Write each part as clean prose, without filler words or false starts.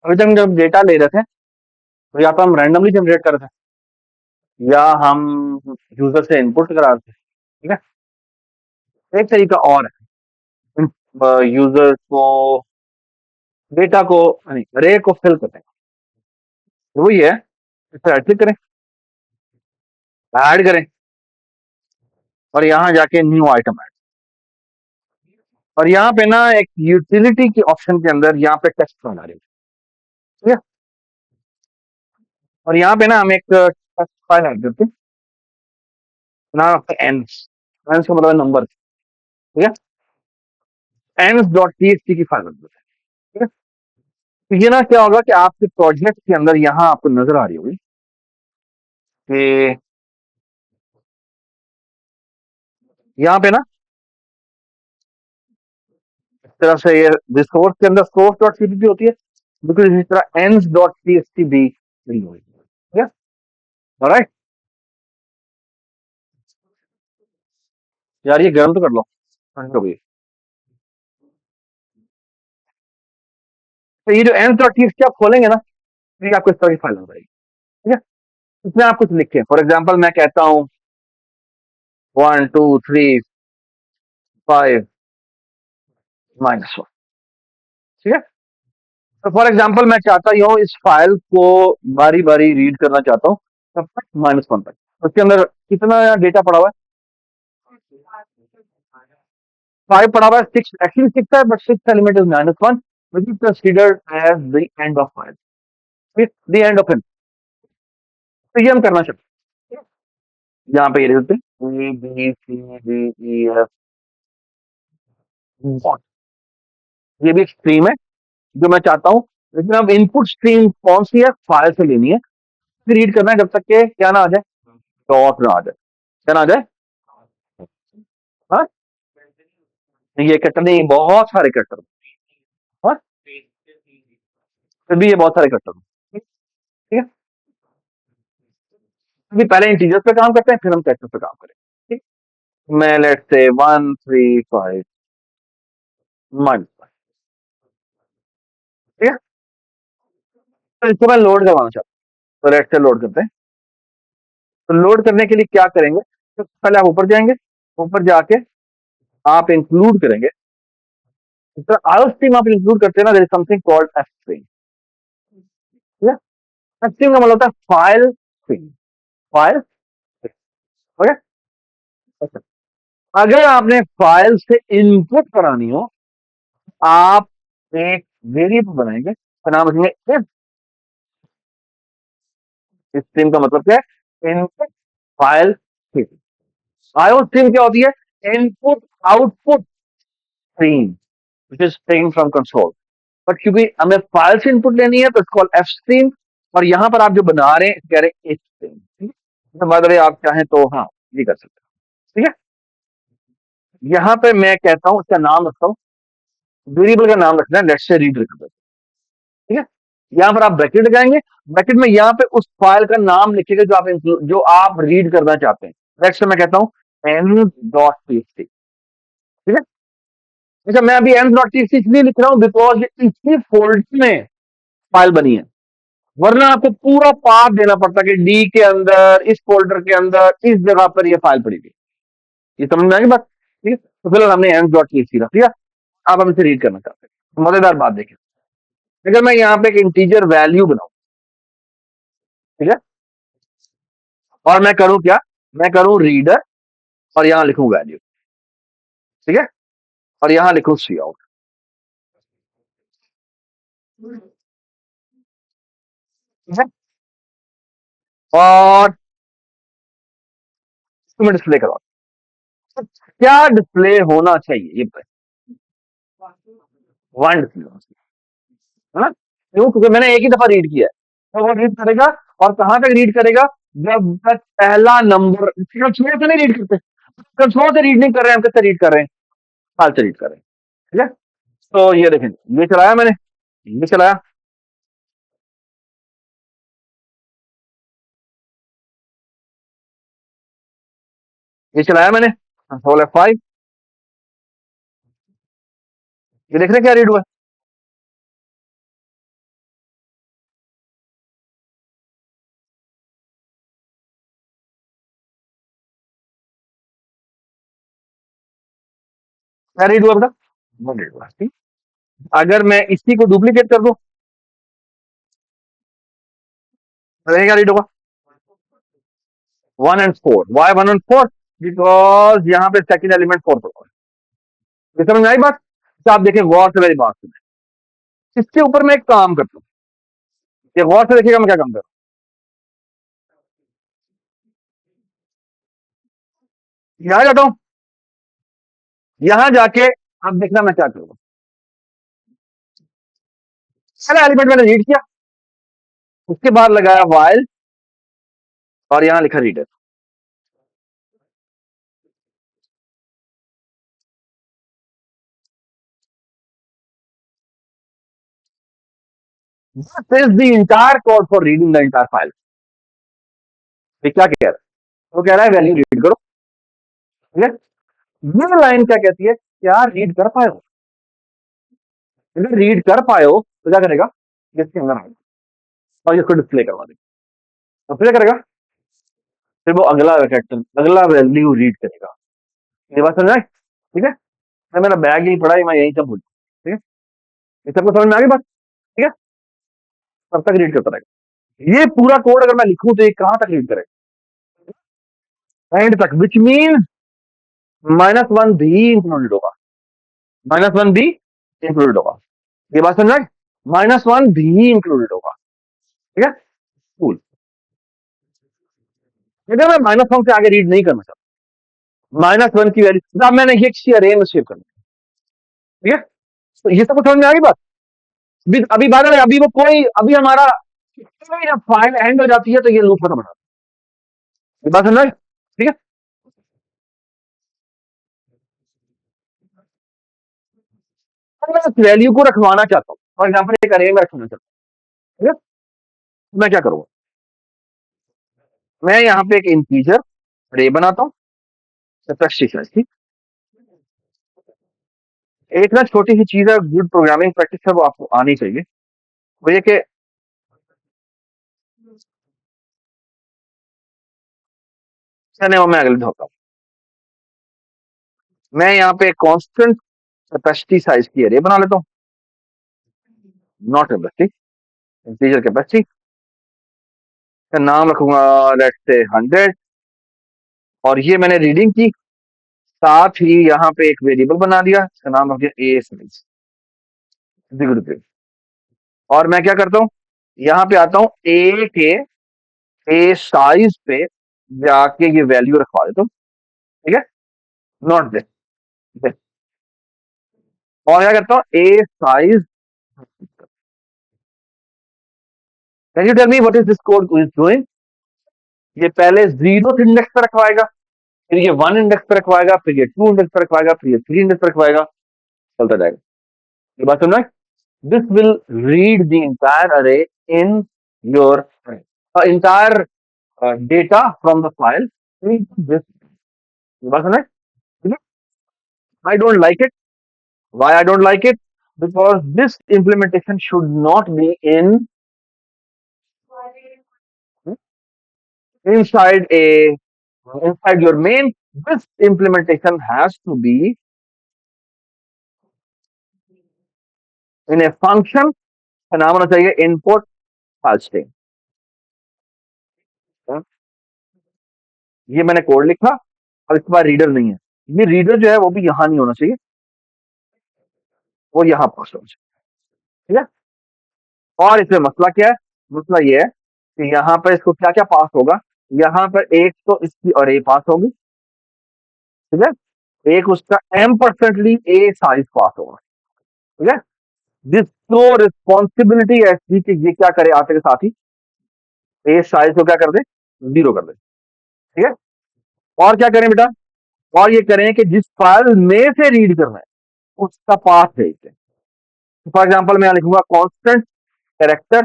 अभी तक जब डेटा ले रहे थे तो या तो हम रैंडमली जनरेट कर रहे थे या हम यूजर से इनपुट करा रहे थे। ठीक है। एक तरीका और है, यूजर को डेटा को नहीं रे को फिल करते हैं। तो वही है, इस पर क्लिक करें, ऐड करें और यहाँ जाके न्यू आइटम ऐड। और यहाँ पे ना एक यूटिलिटी के ऑप्शन के अंदर यहाँ पे टेक्स्ट बना रहे हैं। ठीक है। और यहाँ पे ना हम एक टेक्स्ट फाइल ऐड करते हैं, नाम आपका एंड्स। एंड्स का मतलब है नंबर। ठीक है। एंड्स डॉट टीएक्सटी की फाइल बन देते हैं। ठीक है। तो ये ना क्या होगा कि आपके प्रोजेक्ट के अंदर यहाँ आपको नजर आ रही होगी कि यहाँ पे ना इस तरह से ये रिसोर्स के अंदर सोर्स डॉट सीपीपी होती है, बिल्कुल इसी तरह एंड्स डॉट टीएक्सटी भी नहीं होगी। ठीक है। ऑलराइट। यार ये गर्म तो कर लो, ठंड हो गई। तो ये जो एंड्स डॉट टीएक्सटी आप खोलेंगे ना, तो ये आपको इस तरह की फाइल हो जाएगी। ठीक है। इसमें आप कुछ लिखें, फॉर एग्जाम्पल मैं कहता हूँ 1 2 3 5 -1। ठीक है। तो फॉर एग्जाम्पल मैं चाहता ही हूँ इस फाइल को बारी बारी रीड करना चाहता हूँ, तब तक -1 तक। उसके अंदर कितना डेटा पड़ा हुआ है? 5 पड़ा हुआ है, 6 एक्चुअली 6 है, but 6 element is -1 which is considered as the end of file, the end of it। तो ये हम करना चाहते हैं। यहाँ पे ये लिख देते हैं A B C D E F, ये भी एक स्ट्रीम है जो मैं चाहता हूँ, लेकिन अब इनपुट स्ट्रीम कौन सी है, फाइल से लेनी है, रीड करना है जब तक के क्या ना आ जाए, डॉट ना आ जाए, क्या ना आ जाए। हाँ, ये कट्टर नहीं, बहुत सारे कट्टर। हाँ, फिर भी ये बहुत सारे कट्टर। ठीक है। अभी पहले इंटीजर्स पे काम करते हैं, फिर हम कैरेक्टर पे काम करें। ठीक। मैं लेट से 1 3 5 -1। ठीक है। तो इसको मैं लोड करवाना चाहता हूँ, तो लेट से लोड करते हैं। तो लोड करने के लिए क्या करेंगे, तो पहले आप ऊपर जाएंगे, ऊपर जाके आप इंक्लूड करेंगे, तो आयो स्ट्रीम आप इंक्लूड करते हैं ना, there is something called F stream. ठीक है। एफ स्ट्रीम का मतलब होता है फाइल स्ट्रीम, फाइल। ओके। अच्छा, अगर आपने फाइल से इनपुट करानी हो, आप एक वेरिएबल बनाएंगे, तो नाम रखेंगे इफ। इस स्ट्रीम का मतलब क्या है, इनपुट फाइल स्ट्रीम। आयो स्ट्रीम क्या होती है, input output stream which is taken from console. But क्योंकि हमें फाइल से इनपुट लेनी है तो इट्स कॉल्ड एफ स्ट्रीम। और यहां पर आप जो बना रहे हैं कह रहे हैं एच स्ट्रीम। मतलब आप चाहें तो हाँ ये कर सकते हैं। ठीक है। यहां पे मैं कहता हूं इसका नाम रखता हूं, वेरिएबल का नाम रखना है, लेट्स से रीड रख दो। ठीक है। यहां पर आप ब्रैकेट लगाएंगे, ब्रैकेट में यहां पे उस फाइल का नाम लिखेगा जो आप रीड करना चाहते हैं। लेट्स से मैं कहता हूं एन डॉट टीएक्सटी। ठीक है। अच्छा, मैं अभी एन डॉट टीएक्सटी इसलिए लिख रहा हूं बिकॉज इसी फोल्डर में फाइल बनी है, वरना आपको पूरा पाथ देना पड़ता कि डी के अंदर, इस फोल्डर के अंदर, इस जगह पर ये फाइल पड़ी थी। ये समझ में आएगी बात? ठीक है। तो फिलहाल हमने एंड डॉट टीएक्सटी रख दिया, अब हम इसे रीड करना चाहते हैं। मजेदार बात देखिए, अगर मैं यहाँ पे एक इंटीजर वैल्यू बनाऊं, ठीक है, और मैं करूं क्या, मैं करूं रीडर और यहां लिखूं वैल्यू। ठीक है। और यहां लिखूं सी आउट। ठीक है। और इसको मैं डिस्प्ले करवा, क्या डिस्प्ले होना चाहिए ये बताइए। वन डिस्प्ले होना चाहिए, है ना? क्यों? क्योंकि मैंने एक ही दफा रीड किया है, तो वो रीड करेगा। और कहां तक रीड करेगा, जब तक पहला नंबर कंसोल से नहीं रीड करते, कंसोल से रीड नहीं कर रहे हैं, हम किससे रीड कर रहे हैं, फाइल से रीड कर रहे हैं। ठीक है। तो ये देखें, ये चलाया मैंने, ये चलाया, ये चलाया मैंने, कंट्रोल F5, ये देख रहे हैं क्या रीड हुआ है? क्या रीड हुआ बेटा? वन रीड हुआ, ठीक। अगर मैं इसी को डुप्लीकेट कर दूं तो ये क्या रीड होगा? 1 and 4। Y 1 and 4? बिकॉज यहाँ पे सेकंड एलिमेंट 4 पर होगा। ये समझ में आई बात? तो आप देखें गौर से, मेरी बात सुने। इसके ऊपर मैं एक काम करता हूँ, ये गौर से देखिएगा मैं क्या काम कर रहा हूँ। यहाँ जाता हूँ, यहाँ जाके अब देखना मैं क्या करूंगा। पहला एलिमेंट मैंने रीड किया, उसके बाद लगाया वाइल और यहाँ लिखा reader. This is the entire code for reading the entire file। ये क्या कह रहा है? वो कह रहा है वैल्यू रीड करो, ठीक है। ये लाइन क्या कहती है? क्या रीड कर पाए हो? अगर रीड कर पाए हो तो क्या करेगा? इसके अंदर आएगा और इसको डिस्प्ले करवा देगा। तो फिर क्या करेगा? फिर वो अगला कैरेक्टर, अगला वैल्यू रीड करेगा। ये बात समझ में आई? ठीक है। मैं मेरा बैग यही पड़ा है, मैं यही सब भूल, ठीक है। ये सबको समझ में आ गई बात? ठीक है। तब तक रीड करता रहेगा। ये पूरा कोड अगर मैं लिखूं तो ये कहां तक रीड करेगा? एंड तक, विच मीन -1 भी इंक्लूडेड होगा। -1 भी इंक्लूडेड होगा। ये बात समझ में आई? -1 भी इंक्लूडेड होगा, ठीक है। कूल। अगर मैं -1 से आगे रीड नहीं करना चाहता, -1 की वैल्यू, अब मैंने ये किसी अरे में सेव करना, ठीक है। तो ये सबको समझ में आ गई बात? अभी बात है, अभी वो कोई, अभी हमारा जब फाइल एंड हो जाती है तो ये लूप खत्म हो जाता है। ये बात समझ में आई? ठीक है। अब मैं उस वैल्यू को रखवाना चाहता हूँ, फॉर एग्जाम्पल एक अरे में रखवाना चाहता हूँ, ठीक है। तो मैं क्या करूंगा? मैं यहाँ पे एक इंटीजर अरे बनाता हूँ, ठीक। एक ना छोटी सी चीज है, गुड प्रोग्रामिंग प्रैक्टिस है, वो आपको आनी चाहिए। वो ये कि चने वो मैं अगले धोता हूँ। मैं यहाँ पे कांस्टेंट कैपेसिटी साइज की एरे बना लेता हूँ, नॉट कैपेसिटी, इंटीजर कैपेसिटी का नाम रखूंगा लेट्स से 100। और ये मैंने रीडिंग की, साथ ही यहाँ पे एक वेरिएबल बना दिया, इसका नाम रख दिया ए साइज। और मैं क्या करता हूँ, यहाँ पे आता हूँ ए के ए साइज पे जाके ये वैल्यू रखवा देता हूँ, ठीक है। नॉट दिस, और क्या करता हूँ a size. Can you tell me what is this code is doing? ये पहले 0 इंडेक्स पर रखवाएगा, फिर ये 1 इंडेक्स पर रखवाएगा, फिर ये 2 इंडेक्स पर रखवाएगा, फिर ये 3 इंडेक्स पर रखवाएगा, चलता जाएगा। ये बात समझ? This will read the entire array in your entire data from the file into this। ये बात समझ? ठीक है। I don't like it. Why I don't like it? Because this implementation should not be inside a inside your main. This implementation has to be in a function का नाम होना चाहिए input file string। ये मैंने code लिखा और इसके बाद रीडर नहीं है। ये रीडर जो है वो भी यहां नहीं होना चाहिए, वो यहां पास होना चाहिए, ठीक है। और इसमें मसला क्या है? मसला ये है कि यहाँ पर इसको क्या क्या पास होगा। यहाँ पर एक तो इसकी और ए पास होगी, ठीक है। एक उसका m% ए साइज पास होगा, ठीक है। जिसको रिस्पॉन्सिबिलिटी ऐसी कि ये क्या करे, आते के साथ ही ए साइज को क्या कर दे, 0 कर दे, ठीक है। और क्या करें बेटा? और ये करें कि जिस फाइल में से रीड करना है उसका पाथ भेजते हैं। फॉर एग्जाम्पल मैं यहां लिखूंगा कॉन्स्टेंट कैरेक्टर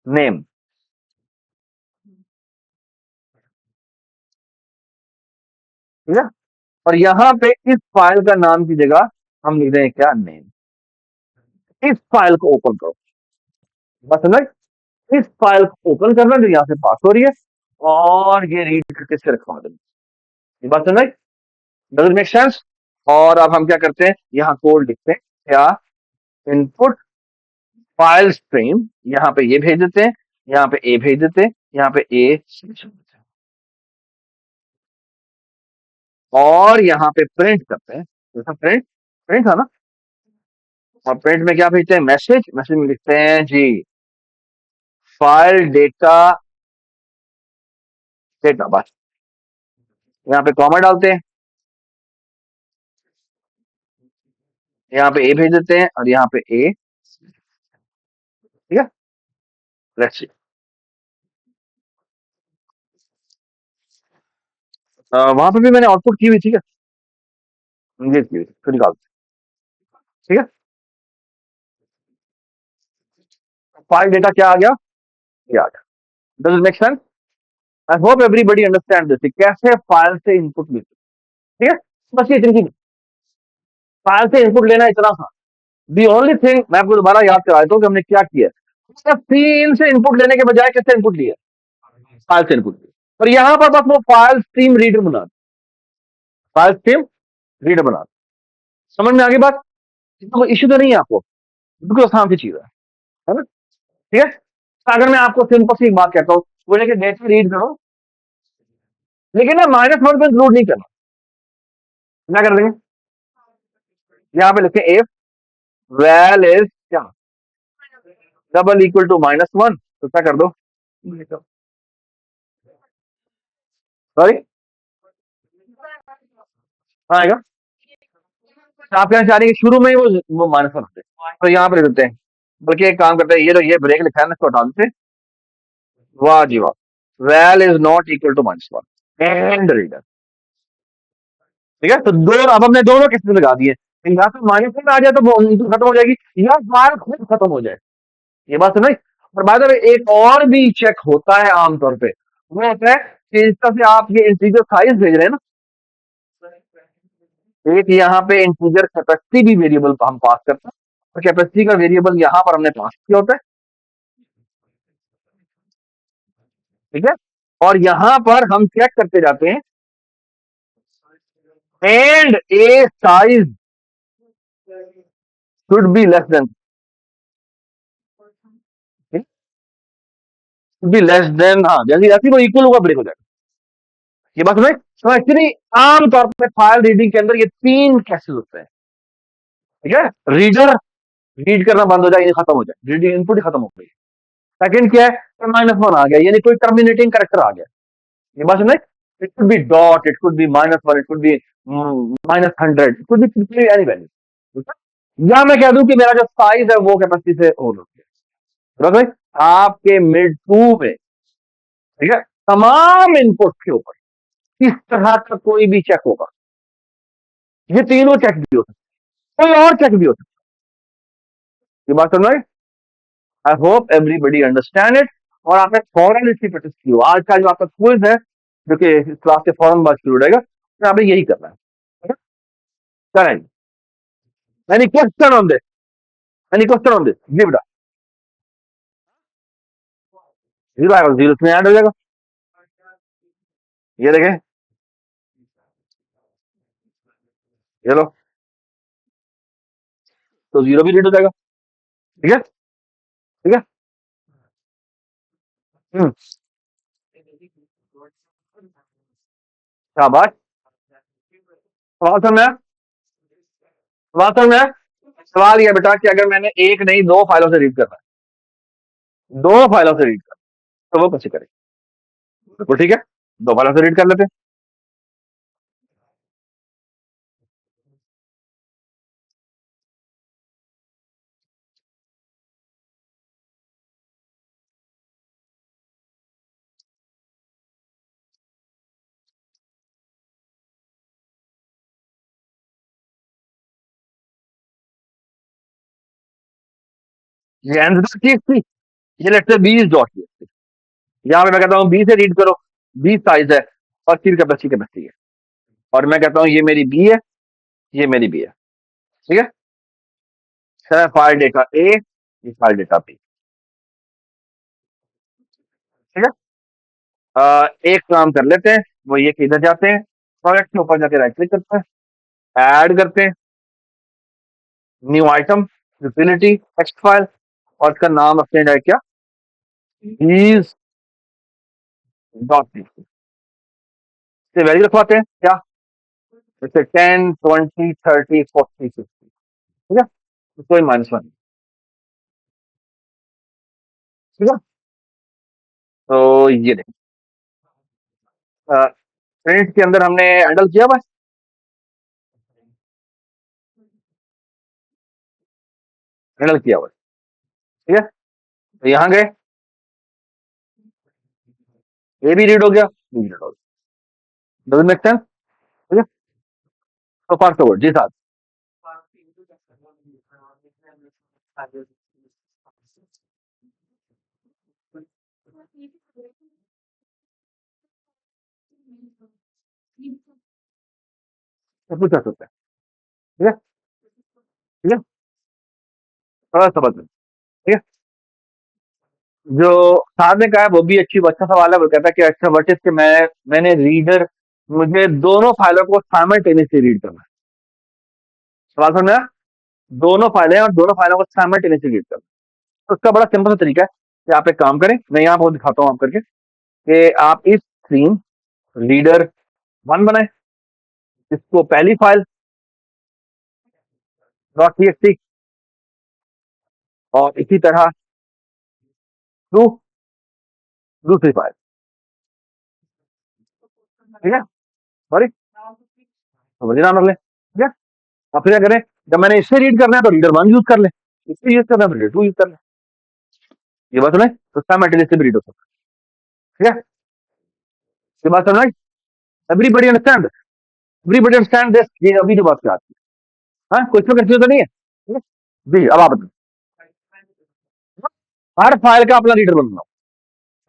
नेम, ठीक है। और यहां पे इस फाइल का नाम की जगह हम लिख दें क्या, नेम। इस फाइल को ओपन करो, बस समझ। इस फाइल को ओपन करना जो यहां से पास हो रही है और ये रीड करके से रखवा देना। ये बात समझ। Does it make sense? और अब हम क्या करते हैं, यहाँ कोड लिखते हैं क्या, इनपुट फाइल स्ट्रीम, यहाँ पे ये भेज देते हैं, यहाँ पे ए भेज देते हैं, यहाँ पे ए, और यहाँ पे प्रिंट करते हैं, जैसा प्रिंट, प्रिंट था ना, और प्रिंट में क्या भेजते हैं, मैसेज, मैसेज में लिखते हैं जी फाइल डेटा, डेटा बस, यहाँ पे कॉमा डालते हैं, यहाँ पे ए भेज देते हैं, और यहाँ पे ए, ठीक है, लेट्स सी, वहां पे भी मैंने आउटपुट की हुई, ठीक है, ये की हुई, फिर निकालते हैं, ठीक है, फाइल डेटा क्या आ गया, ये आ गया, does it make sense? I hope everybody understand this, कैसे फाइल से इनपुट मिलती है, ठीक है, बस ये इतनी, फाइल से इनपुट लेना इतना था, दी ओनली थिंग, मैं आपको दोबारा याद करा देता हूँ कि हमने क्या किया, सीन से इनपुट लेने के बजाय किससे इनपुट लिया, फाइल से इनपुट लिया, और यहाँ पर बस वो फाइल स्ट्रीम रीडर बना, फाइल स्ट्रीम रीडर बना, समझ में आ गई बात, कोई इश्यू तो नहीं है आपको, बिल्कुल आसान सी चीज है ना, ठीक है, तो अगर मैं आपको सिंपल सी एक बात कहता हूँ, बोले कि डेटा रीड करो, लेकिन ना माइनस वन पे इंक्लूड नहीं करना, क्या कर देंगे, यहाँ पे लिखे इफ वैल इज क्या, double equal to minus one, तो क्या कर दो, सॉरी, आएगा, तो आप कहना चाह रहे हैं कि शुरू में ही वो माइनस वन होते हैं, तो यहाँ पे लिख देते हैं, बल्कि एक काम करते हैं, ये जो ये ब्रेक लिखा है ना, इसको हटा देते हैं, वाह जी वाह, val is not equal to minus one and reader, ठीक है, तो दो, अब हमने दोनों केसेस लगा दिए, या तो माइनस वन आ जाए तो वो खत्म हो जाएगी, या फाइल खुद खत्म हो जाए, ये बात समझ। और बाद में एक और भी चेक होता है आमतौर पे, वो होता है कि इस तरह से आप ये इंटीजर साइज भेज रहे हैं ना, एक यहाँ पे इंटीजर कैपेसिटी भी वेरिएबल हम पास करते हैं, और कैपेसिटी का वेरिएबल यहाँ पर हमने पास किया होता है, ठीक है, और यहाँ पर हम चेक करते जाते हैं, and A size should be less than, should be less than, हाँ जैसे जैसे वो इक्वल होगा ब्रेक हो जाएगा, ये बात समझ। तो एक्चुअली आमतौर पर फाइल रीडिंग के अंदर ये तीन केसेस होते हैं, ठीक है, रीडर रीड करना बंद हो जाए, ये खत्म हो जाए, रीडिंग इनपुट ही खत्म हो गई, सेकंड क्या है, माइनस वन आ गया, यानी कोई टर्मिनेटिंग करेक्टर आ गया, ये बात समझ, it could be dot, it could be minus one, it could be minus hundred, it could be any value, या मैं कह दूं कि मेरा जो साइज है वो कैपेसिटी से ओवर हो गया, भाई आपके मिड टू में, ठीक है, तमाम इनपुट के ऊपर इस तरह का कोई भी चेक होगा, ये तीनों चेक भी हो सकते, कोई और चेक भी हो सकता, ये बात समझ। I hope everybody understand it, और आपने फौरन इसकी प्रैक्टिस की हो, आज का जो आपका क्विज है जो कि इस क्लास के फौरन बाद शुरू हो जाएगा, तो आपने यही करना है, करेंगे, any question on this, any question on this, give it, zero आएगा, जीरो में ऐड हो जाएगा, ये देखें, ये लो, तो जीरो भी रीड हो जाएगा, ठीक है, ठीक है, हम्म, शाबाश, सवाल समझ में आया? सवाल समझ में आया? सवाल ये बेटा कि अगर मैंने एक नहीं दो फाइलों से रीड करना है, दो फाइलों से रीड करना है, तो वो कैसे करें, बिल्कुल ठीक है, दो फाइलों से रीड कर लेते हैं, ये आंसर ठीक थी, ये लेट्स से 20 डॉट, यहाँ पे मैं कहता हूँ बी से रीड करो, बी साइज है, और फिर कैपेसिटी कैपेसिटी है, और मैं कहता हूँ ये मेरी बी है, ये मेरी बी है, ठीक है, सर फाइल डेटा ए, ये फाइल डेटा बी, ठीक है, एक काम कर लेते हैं, वो ये कि इधर जाते हैं, प्रोजेक्ट के ऊपर जाके राइट क्लिक करते हैं, ऐड करते हैं new item, utility, text file, और इसका नाम रखते हैं क्या, इज डॉट से वैल्यू रखवाते हैं क्या, जैसे 10, 20, 30, 40, 50, ठीक है, तो कोई -1, ठीक है। तो ये देखिए प्रिंट के अंदर हमने हैंडल किया हुआ है, हैंडल किया हुआ है, ठीक है। तो यहाँ गए, ये भी रीड हो गया, बी रीड हो गया, डज मेक सेंस, ठीक है। तो फास्ट फॉरवर्ड जी साहब, सब कुछ कर सकते हैं, ठीक है, ठीक है, थोड़ा समझ में, ठीक है। जो साहब ने कहा है वो भी अच्छा सवाल है, वो कहता है कि अच्छा व्हाट इज कि मैंने रीडर, मुझे दोनों फाइलों को साइमल्टेनियसली रीड करना है, सवाल समझ में आया? दोनों फाइलें हैं और दोनों फाइलों को साइमल्टेनियसली रीड करना है। तो उसका बड़ा सिंपल सा तरीका है कि आप एक काम करें, मैं यहाँ आपको दिखाता हूँ आप करके, कि आप इस स्क्रीन रीडर 1 बनाए, इसको पहली फाइल .txt, और इसी तरह टू दूसरी फाइल, ठीक है, सॉरी, तो वही नाम रख लें, ठीक है। अब फिर क्या करें, जब मैंने इससे रीड करना है तो रीडर 1 यूज कर ले, इससे यूज करना है तो रीडर 2 यूज कर ले, ये बात सुने, तो साइमल्टेनियसली भी रीड हो सकता है, ठीक है, ये बात समझ, everybody understand, everybody understand this, ये अभी जो बात की आती है, हाँ, कुछ तो कंफ्यूजन तो नहीं है, ठीक है जी। अब आप बताओ, हर फाइल का अपना रीडर बनाओ,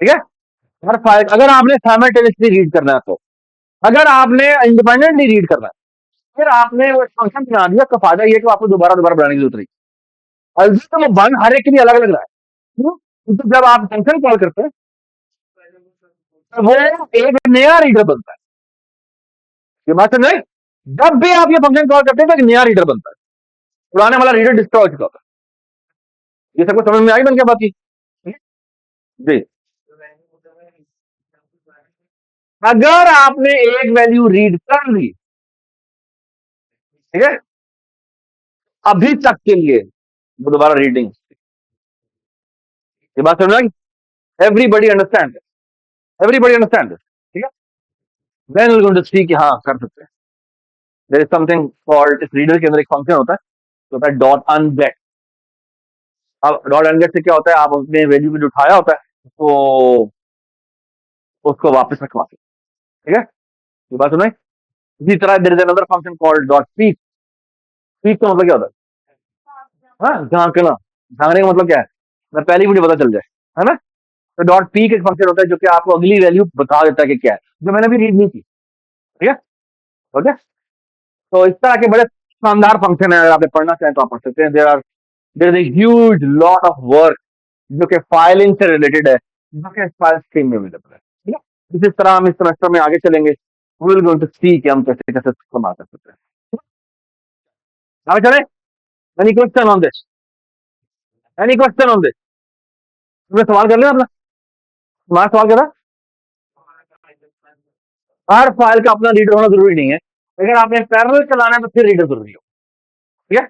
ठीक है, हर फाइल अगर आपने साइमल्टेनियसली रीड करना है तो, अगर आपने इंडिपेंडेंटली रीड करना है, फिर आपने वो फंक्शन बना दिया, का फायदा ये है कि आपको दोबारा दोबारा बनाने की जरूरत नहीं, अल्टीमेटली वो बन हर एक के लिए अलग अलग रहा है, क्यों? क्योंकि जब आप फंक्शन कॉल करते हैं तो वो एक नया रीडर बनता है, ये बात समझ आई? जब भी आप ये फंक्शन कॉल करते हैं तो एक नया रीडर बनता है, पुराने वाला रीडर डिस्ट्रॉय हो चुका होता है, ये सबको समझ में आई बन क्या बात की, जी। अगर आपने एक वैल्यू रीड कर ली, ठीक है, अभी तक के लिए वो दोबारा रीडिंग, ये बात समझ आई? एवरीबडी अंडरस्टैंड, एवरीबडी अंडरस्टैंड, ठीक है, देन वी गोइंग टू सी कि हाँ कर सकते हैं। देयर इज समथिंग कॉल्ड, इस रीडर के अंदर एक फंक्शन होता है, तो होता है डॉट अनगेट। अब डॉट अनगेट से क्या होता है, आप अपने वैल्यू में जो उठाया होता है तो उसको वापस रखवा सकते, ठीक है, ये बात सुनाई। इसी तरह there is another function called dot peek, peek का मतलब क्या होता है, हाँ, झांकना, झांकने का मतलब क्या है, मैं पहले ही मुझे पता चल जाए, है ना। तो डॉट पीक एक फंक्शन होता है जो कि आपको अगली वैल्यू बता देता है कि क्या है, जो मैंने अभी रीड नहीं की, ठीक है, ओके। तो इस तरह के बड़े शानदार फंक्शन है, अगर आपने पढ़ना चाहें तो आप पढ़ सकते हैं। There is huge lot of work जो कि फाइलिंग से रिलेटेड है, जो कि फाइल स्ट्रीम में अवेलेबल है, ठीक है। इसी तरह हम इस सेमेस्टर में आगे चलेंगे, वी विल गोइंग टू सी कि हम कैसे कैसे इस्तेमाल कर सकते हैं, आगे चले। Any question on this, any question on this, तुमने सवाल कर लिया अपना, तुम्हारा सवाल क्या था? हर फाइल का अपना रीडर होना जरूरी नहीं है, अगर आपने पैरेलल चलाना है तो फिर रीडर जरूरी हो, ठीक है।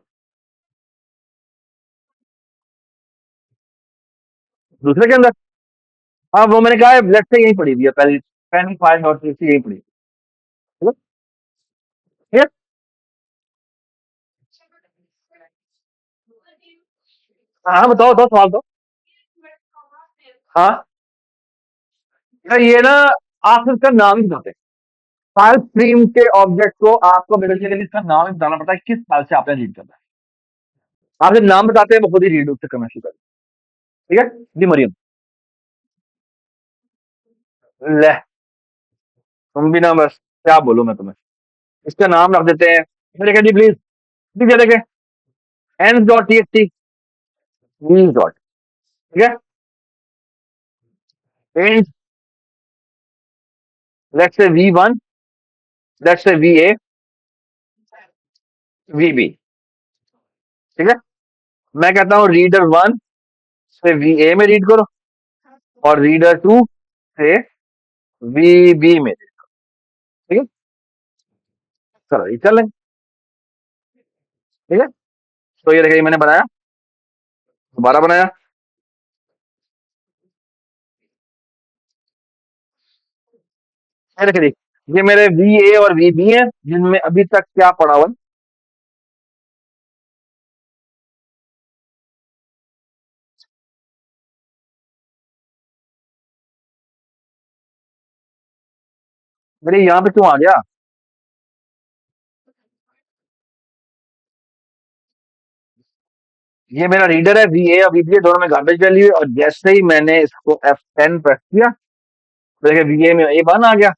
दूसरे के अंदर, हाँ वो मैंने कहा है, लेट से यही पड़ी हुई है, पहली पहली फाइल डॉट से यही पड़ी, ठीक है, ठीक है? हाँ बताओ, बताओ सवाल दो, हाँ। यार ये ना, आप इसका नाम ही बताते हैं, फाइल स्ट्रीम के ऑब्जेक्ट को आपको बेसिकली इसका नाम ही बताना पड़ता है, किस फाइल से आपने रीड करना है, आप जब नाम बताते हैं वो खुद ही रीड उससे करना शुरू कर, ठीक है जी मरियम, ले, तुम भी ना बस, क्या बोलूं मैं तुम्हें, इसका नाम रख देते हैं, मेरे जी प्लीज, ठीक है, देखे N dot T X T dot, ठीक है, int let's say v one let's say v A v B, ठीक है। मैं कहता हूँ रीडर वन से वी ए में रीड करो, और रीडर टू से वी बी में, ठीक है। चलो ये चलें, ठीक है। तो ये देखिए मैंने बनाया, दोबारा बनाया, ये देखिए, ये मेरे वी ए और वी बी है जिनमें अभी तक क्या पड़ा हुआ है। मेरे यहाँ पे क्यों आ गया? ये मेरा रीडर है वी ए और वी बी दोनों में गार्बेज वैल्यू है, और जैसे ही मैंने इसको F10 प्रेस किया, तो देखिए वी ए में ए वन आ गया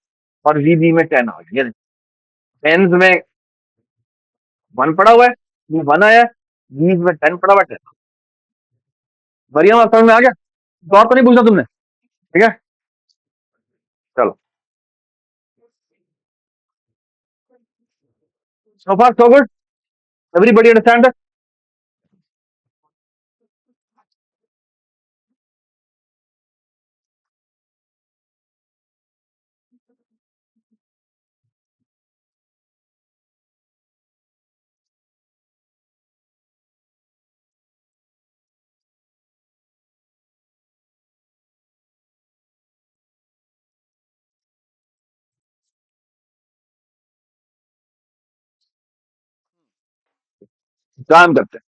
और वी बी में 10 आ गया। टेंस में वन पड़ा हुआ है, ये वन आया है, बीस में 10 पड़ा हुआ है, 10। बढ़िया, बात समझ में आ गया? तो और तो नहीं पूछना तुमने, ठीक है। चलो, so far so good, everybody understand? काम करते हैं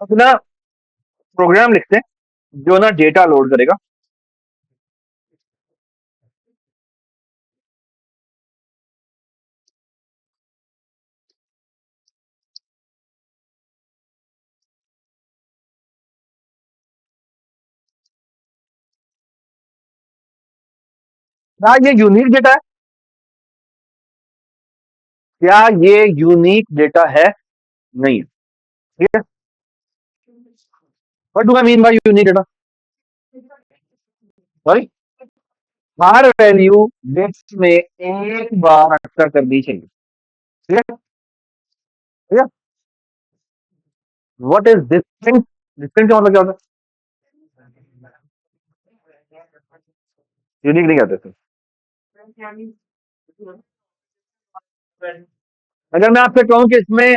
अपना, प्रोग्राम लिखते हैं जो ना डेटा लोड करेगा। क्या ये यूनिक डेटा है? क्या ये यूनिक डेटा है? नहीं है, ठीक है। What do I mean by unique data? Sorry, हर वैल्यू डिस्क में एक बार अक्सर करनी चाहिए, ठीक है, ठीक है। What is distinct? डिस्टिंक्ट का मतलब क्या होता है? यूनिक नहीं कहते थे। अगर मैं आपसे कहूं कि इसमें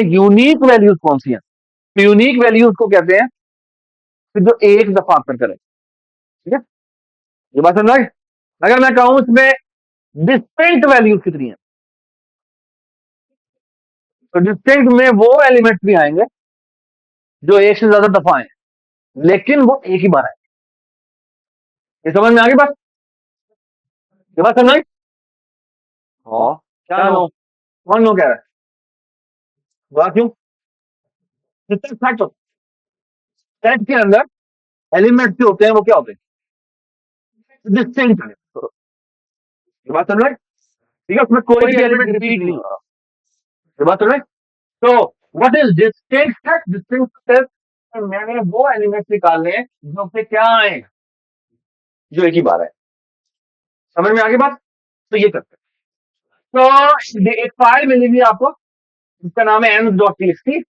यूनिक वैल्यूज कौन सी हैं, तो यूनिक वैल्यूज को कहते हैं कि जो एक दफा अक्सर करे, ठीक है। ये बात समझ में आई? अगर मैं कहूं इसमें डिस्टिंक्ट वैल्यूज कितनी है, तो डिस्टिंक्ट में वो एलिमेंट्स भी आएंगे जो एक से ज्यादा दफा आए, लेकिन वो एक ही बार आए। ये समझ में आ गई बात? ये बात समझ में आई? हाँ, क्या नो? कौन नो कह रहा है? वह क्यों? डिस्टिंक्ट फैक्ट होता है सेट के अंदर, एलिमेंट्स जो होते हैं वो क्या होते हैं? डिस्टिंक्ट है। तो ये बात समझ में आई? ठीक है, उसमें कोई भी एलिमेंट रिपीट नहीं हो रहा। ये बात समझ में आई? तो what is distinct fact? Distinct fact, मैंने वो एलिमेंट्स निकालने हैं जो से क्या आए, जो एक ही बार है। समझ में आ गई बात? तो ये करते हैं। तो एक फाइल मिलेगी आपको, इसका नाम है एन डॉट टीएक्सटी,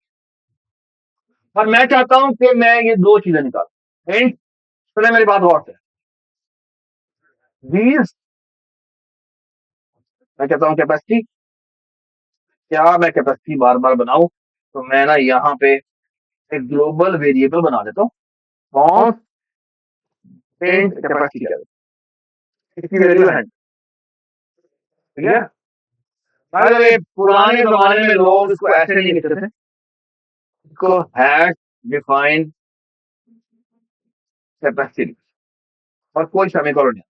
और मैं चाहता हूं कि मैं ये दो चीजें निकालूं। एंड सुने मेरी बात गौर से, दीज, मैं कहता हूं कैपेसिटी, क्या मैं कैपेसिटी बार बार बनाऊं? तो मैं ना यहाँ पे एक ग्लोबल वेरिएबल बना देता हूँ, कांस्टेंट कैपेसिटी कहते हैं, इसकी वैल्यू है, ठीक है। अरे पुराने जमाने में लोग इसको ऐसे नहीं लिखते थे, इसको हैश डिफाइंड कैपेसिटी, और कोई सेमीकोलन नहीं।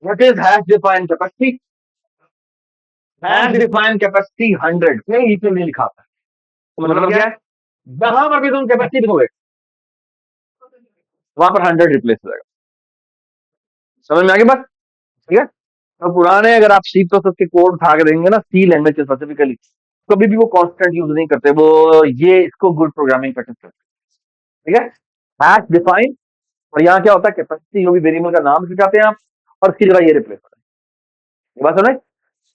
What is hash defined capacity? Hash defined capacity 100, ये तो नहीं लिखा था। तो मतलब क्या है? जहां पर भी तुम कैपेसिटी लिखोगे वहां पर 100 रिप्लेस हो जाएगा। समझ में आ गई बात? ठीक है। तो पुराने अगर आप सी प्लस के कोड उठा के देंगे ना, सी लैंग्वेज स्पेसिफिकली, कभी भी वो कांस्टेंट यूज नहीं करते, वो ये इसको गुड प्रोग्रामिंग प्रैक्टिस करते हैं, ठीक है। हैश डिफाइन और यहाँ क्या होता है, कैपेसिटी जो भी वेरिएबल का नाम जाते हैं आप, और उसकी जगह ये रिप्लेस होता है। ये बात समझ।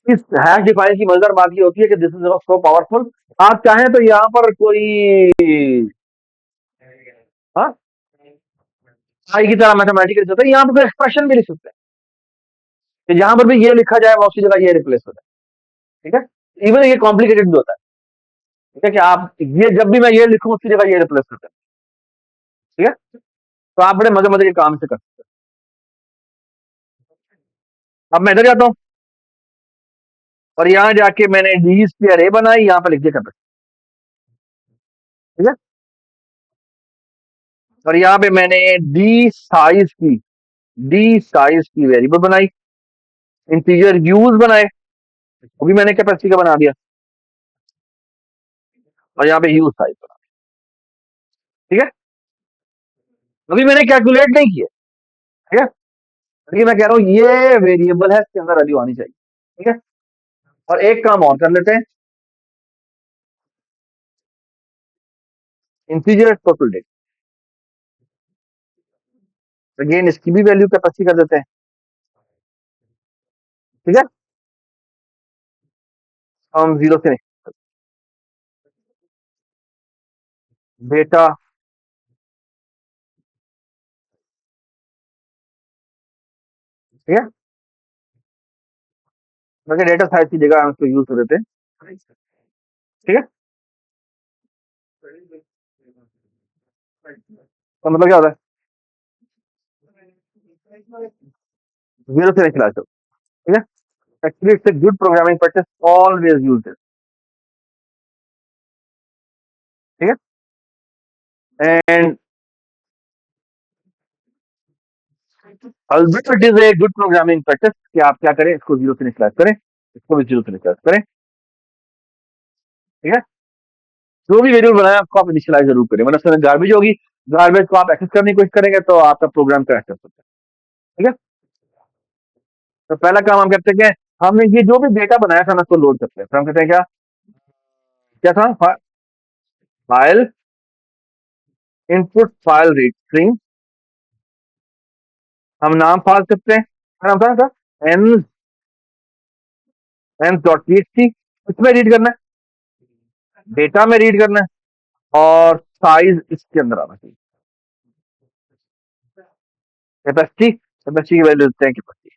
इस हैश डिफाइन की मजेदार बात ये होती है कि दिस इज सो पावरफुल। आप चाहें तो यहाँ पर कोई, हाँ, आई की तरह मैथमेटिकल होता है, यहाँ पर एक्सप्रेशन भी लिख सकते हैं कि जहां पर भी ये लिखा जाए उसकी जगह ये रिप्लेस हो जाए। ठीक है, इवन ये कॉम्प्लिकेटेड भी होता है। ठीक है, कि आप ये जब भी मैं ये लिखूं उसकी जगह ये रिप्लेस करते हैं। ठीक है, तो आप बड़े मजे मजे के काम से कर सकते हैं। अब मैं इधर जाता हूँ और यहाँ जाके मैंने डीज की अरे बनाई, यहाँ पर लिख दिया कैपेसिटी। ठीक है, और यहाँ पे मैंने डी साइज की वेरिएबल बनाई, इंटीजर यूज बनाए, वो भी मैंने कैपेसिटी का बना दिया, और यहाँ पे यूज साइज बना। ठीक है, अभी मैंने कैलकुलेट नहीं किया। ठीक है, अभी मैं कह रहा हूँ ये वेरिएबल है, इसके अंदर वैल्यू आनी चाहिए। ठीक है, और एक काम और कर लेते हैं, इंटीजर टोटल डेट, अगेन इसकी भी वैल्यू कैपेसिटी कर देते हैं। ठीक है, हम जीरो से नहीं, डेटा, ठीक है, वैसे डेटा साइज की जगह हम इसको यूज कर देते हैं। ठीक है, तो मतलब क्या होता है, जीरो से नहीं खिला सकते। ठीक है, actually it's a good programming practice, always use this. ठीक है, and also it is a good programming practice कि आप क्या करें, इसको जीरो से इनिशियलाइज करें, इसको भी जीरो से इनिशियलाइज करें। ठीक है, जो भी वेरिएबल बनाया आपको आप इनिशियलाइज जरूर करें, वरना उसमें गार्बेज होगी, गार्बेज को आप एक्सेस करने की कोशिश करेंगे तो आपका प्रोग्राम क्रैश कर सकता है। ठीक है, तो पहला काम हम करते हैं कि हमने ये जो भी डेटा बनाया था ना उसको लोड करते हैं। फिर हम कहते हैं क्या, क्या था, file input file read string, हम नाम पास करते हैं, नाम था एन एन डॉट टीएक्सटी, इसमें रीड करना है, डेटा में रीड करना है, और साइज इसके अंदर आना चाहिए। कैपेसिटी, कैपेसिटी की वैल्यू देते हैं कैपेसिटी।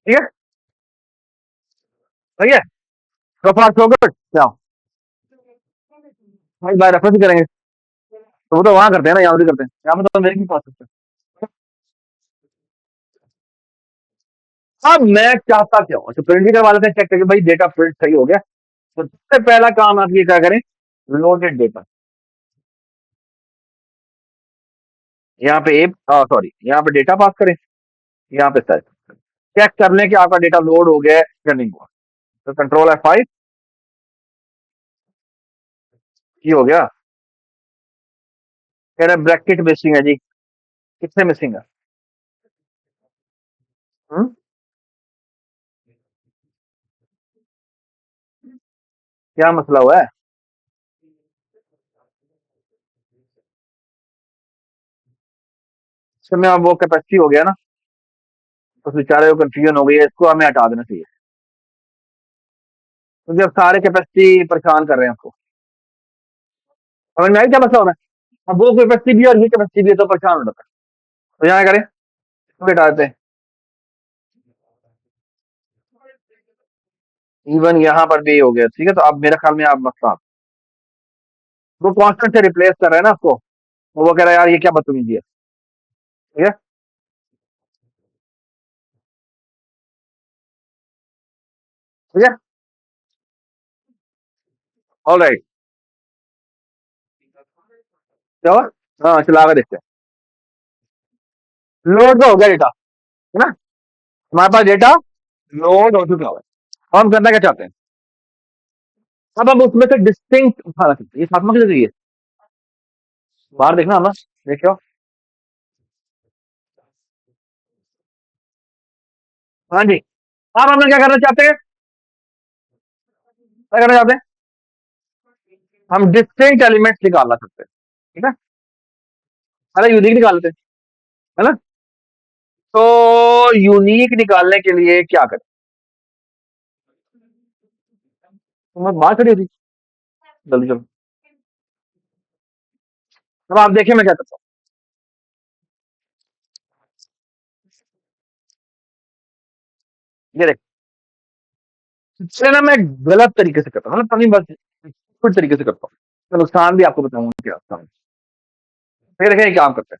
ठीक है, ठीक है, so far so good। क्या भाई बाय रेफरेंस ही करेंगे, तो वो तो वहां करते हैं ना, यहाँ भी करते हैं, यहाँ पे तो मेरे भी पास सकते हैं। अब मैं चाहता क्या हूँ, तो प्रिंट भी करवा लेते हैं, चेक करके भाई डेटा प्रिंट सही हो गया। तो सबसे पहला काम आप ये क्या करें, लोडेड डेटा, यहाँ पे सॉरी यहाँ पे डेटा पास करें, यहाँ पे सर्च चेक कर लें कि आपका डेटा लोड हो गया है या नहीं हुआ। तो कंट्रोल F5, ये हो गया, कह रहे ब्रैकेट मिसिंग है जी, कितने मिसिंग है, हम्म? क्या मसला हुआ है, इसमें अब वो कैपेसिटी हो गया ना, उस बेचारे को कंफ्यूजन हो गई है, इसको हमें हटा देना चाहिए, क्योंकि अब सारे कैपेसिटी परेशान कर रहे हैं आपको। समझ में आई क्या मसला हो रहा है, अब वो कैपेसिटी भी और ये कैपेसिटी भी है तो परेशान हो जाता है। तो यहाँ करें, इसको हटा देते हैं, इवन यहाँ पर भी हो गया। ठीक है, तो अब मेरे ख्याल में आप मसला, वो कांस्टेंट से रिप्लेस कर रहे हैं ना उसको, तो वो कह रहा है यार ये क्या बदतमीजी है। ठीक है, ठीक है, ऑल राइट, चलो, हाँ चला कर देखते हैं, लोड तो हो गया डेटा, है ना, हमारे पास डेटा लोड हो चुका हुआ है। अब हम करना क्या चाहते हैं, अब हम उसमें से डिस्टिंक्ट उठा सकते हैं, ये फातिमा किधर गई है, बाहर देखना हम ना, देखो, हाँ जी, अब हम क्या करना चाहते हैं, क्या करना चाहते हैं, हम डिस्टिंक्ट एलिमेंट्स निकालना चाहते हैं। ठीक है, पहले यूनिक निकाल लेते हैं, है ना? तो यूनिक निकालने के लिए क्या करें? तो मैं बात खड़ी होती, जल्दी चलो। अब आप देखिए मैं क्या करता हूँ, ये देखिए। इससे ना मैं गलत तरीके से करता हूँ, मतलब तभी बस कुछ तरीके से करता हूँ। तो नुकसान भी आपको बताऊंगा क्या होता है। फिर देखें ये काम करते हैं।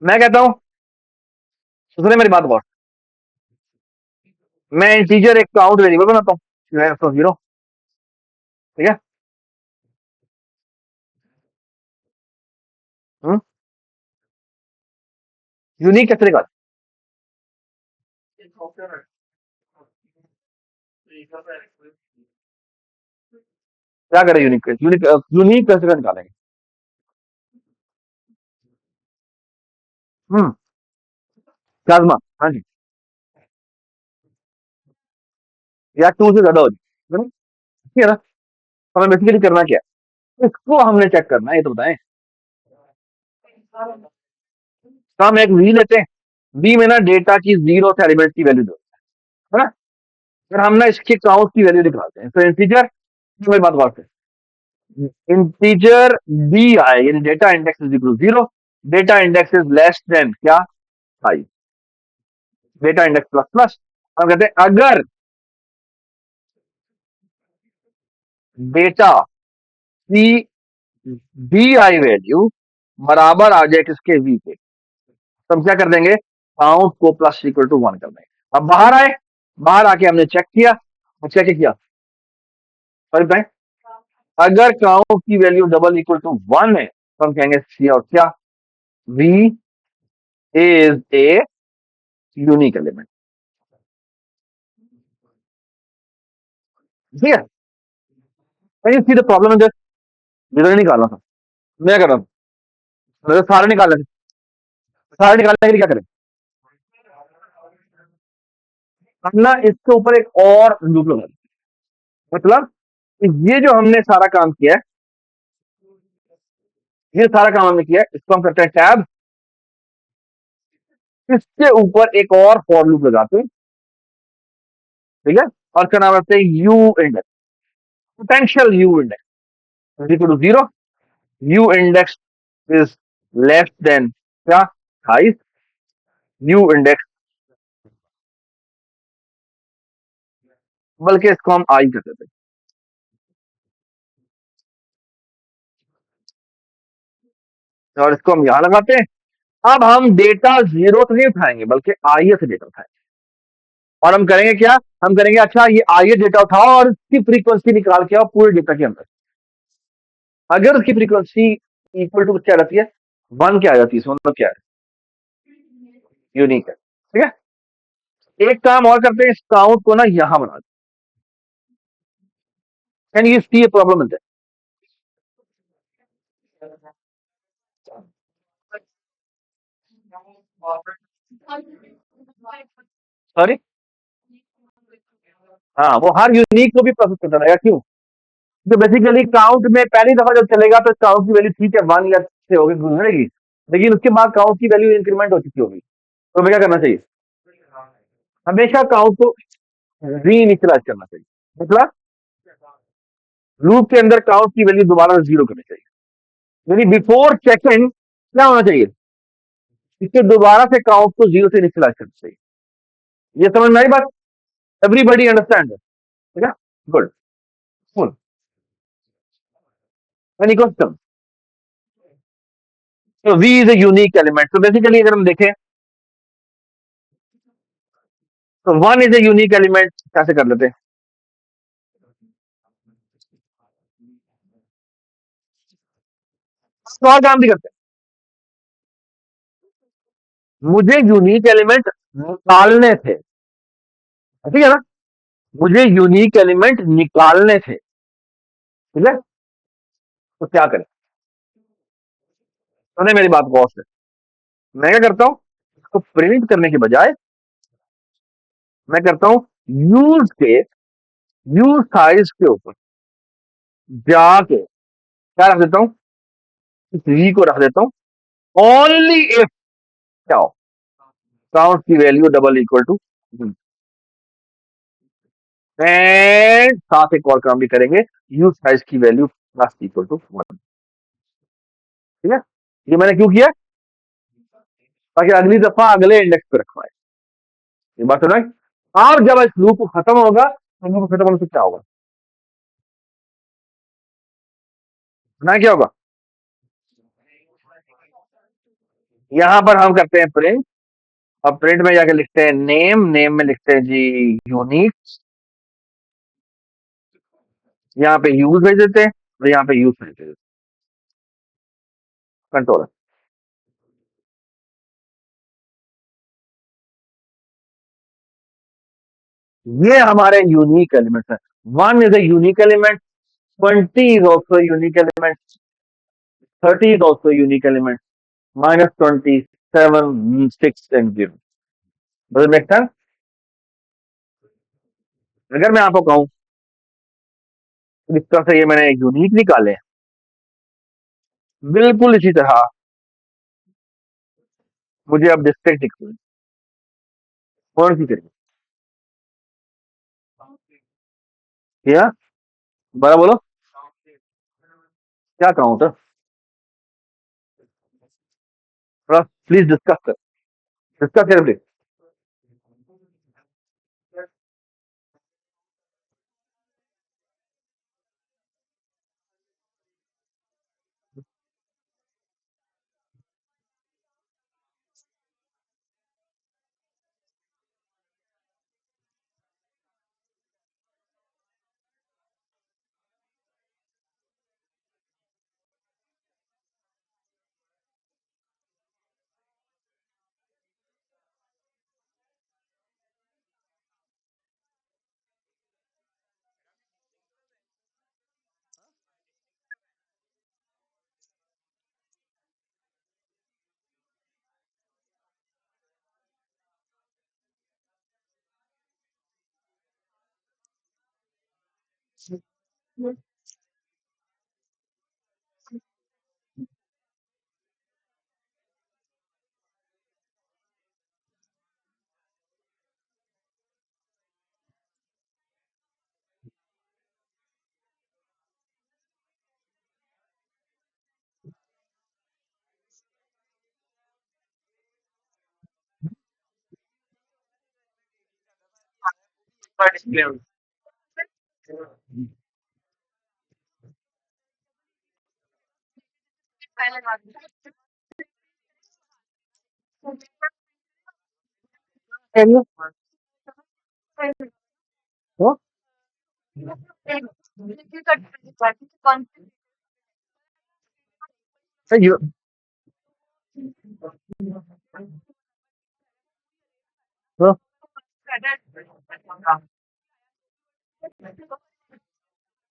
मैं कहता हूँ, सुनिए मेरी बात बहुत। मैं इंटीजर एक काउंट वेरिएबल बनाता हूँ, जीरो। ठीक है। यूनिक कैसे निकाल? क्या करें यूनिक? यूनिक यूनिक कैसे निकालेंगे? हम्म प्लाज्मा, हाँ जी। या टू से ज्यादा हो जाए, है ना? ठीक है ना? हमें बेसिकली करना क्या है, इसको हमने चेक करना है, ये तो बताएं। तो हम एक वी लेते हैं, वी में ना डेटा की जीरो एलिमेंट की वैल्यू दो, है ना? फिर हम ना इसके काउंट की वैल्यू निकालते हैं। तो इंटीजर, मेरी बात बात है, इंटीजर बी आए यानी data index is equal to zero, data index is less than क्या, five, data index plus plus. हम कहते हैं अगर डेटा की बी आई वैल्यू बराबर आ जाए किसके, वी के, तो हम क्या कर देंगे, काउंट को प्लस इक्वल टू वन कर देंगे। अब बाहर आए, बाहर आके हमने चेक किया, और क्या क्या किया, सॉरी बताएं। अगर काउंट की value double equal to one है तो हम कहेंगे सी और क्या, V is a unique element. ठीक है? Can you see the problem in this? मुझे नहीं निकालना था, मैं कर रहा हूँ, मुझे सारे निकालने थे। सारे निकालने के लिए क्या करें, हम ना इसके ऊपर एक और लूप लगा दें। मतलब ये जो हमने सारा काम किया है, ये सारा काम हमने किया है, इसको हम करते हैं टैब, इसके ऊपर एक और फॉर लूप लगाते हैं। ठीक है? और क्या नाम रखते हैं, U index, potential U index equal to zero, U index is less than क्या, फाइव, यू इंडेक्स, बल्कि इसको हम आई कर देते हैं और इसको हम यहां लगाते हैं। अब हम डेटा जीरो से नहीं उठाएंगे बल्कि आई से डेटा उठाएंगे। और हम करेंगे क्या, हम करेंगे अच्छा ये आई डेटा उठाओ और इसकी फ्रीक्वेंसी निकाल के आओ पूरे डेटा के अंदर। अगर उसकी फ्रीक्वेंसी इक्वल टू क्या रहती है, वन क्या आ जाती है, इसमें मतलब क्या है, यूनिक है। ठीक है? एक काम और करते हैं, इस काउंट को ना यहां बना दें। Can you see a problem in that? Sorry, हाँ वो हर यूनिक को भी प्रोसेस करता रहेगा, क्यों? तो बेसिकली काउंट में पहली दफा जब चलेगा तो काउंट की वैल्यू ठीक है, वन या से होगी गुजरेगी, लेकिन उसके बाद काउंट की वैल्यू इंक्रीमेंट हो चुकी होगी, तो हमें क्या करना चाहिए, हमेशा काउंट को री इनिशियलाइज करना चाहिए। मतलब लूप के अंदर काउंट की वैल्यू दोबारा जीरो करनी चाहिए, यानी बिफोर सेकंड क्या होना चाहिए, इसके दोबारा से काउंट को जीरो से इनिशियलाइज करना चाहिए। ये समझ में आई बात? Everybody understand? ठीक है, गुड, फुल, एनी क्वेश्चन? तो V is a unique element, तो बेसिकली अगर हम देखें तो one is a unique element कैसे कर लेते हैं, तो और काम भी करते हैं, मुझे यूनिक एलिमेंट निकालने थे, ठीक है ना? मुझे यूनिक एलिमेंट निकालने थे, ठीक है? तो क्या करें, सुने मेरी बात गौर से। मैं क्या करता हूं, इसको प्रिंट करने के बजाय मैं करता हूं यूज के, यूज साइज के ऊपर जाके क्या रख देता हूं, इस वी को रख देता हूं, ओनली इफ क्या हो, काउंट की value double equal to, and साथ एक और काम भी करेंगे, यूज साइज की वैल्यू प्लस इक्वल टू 1। ठीक है, ये मैंने क्यों किया, ताकि अगली दफा अगले इंडेक्स पे रखवाए। ये बात सुना, आप जब इस लूप खत्म होगा तो लूप खत्म होने से क्या होगा, ना क्या होगा, यहां पर हम करते हैं प्रिंट। अब प्रिंट में जाके लिखते हैं नेम, नेम में लिखते हैं जी यूनिक, यहाँ पे यूज भेज देते हैं और यहाँ पे यूज भेज देते हैं, कंट्रोल। ये हमारे यूनिक एलिमेंट्स है। 1 is a unique element, 20 is also a unique element, 30 is also a unique element, minus 27, 6 and 0. Does it make sense? अगर मैं आपको कहूं इस तरह से ये मैंने यूनिक निकाले, बिल्कुल इसी तरह मुझे अब डिस्ट्रिक्ट दिखती है, कौन सी करिए, क्या बड़ा बोलो, क्या कहूं तो थोड़ा प्लीज डिस्कस कर, डिस्कस कर प्लीज।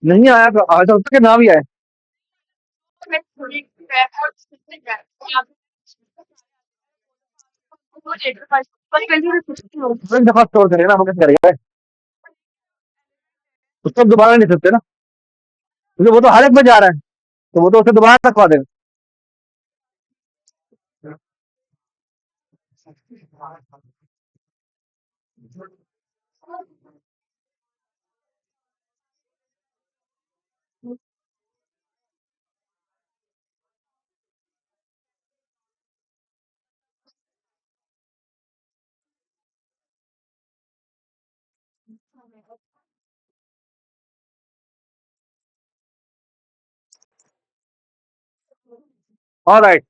नहीं आया तो आज तक के ना भी आए, एक दफा स्टोर करेगा ना, हम कैसे करेंगे, उसको दोबारा नहीं सकते ना, क्योंकि वो तो हर एक में जा रहा है, तो वो तो उसे दोबारा रखवा देगा। All right,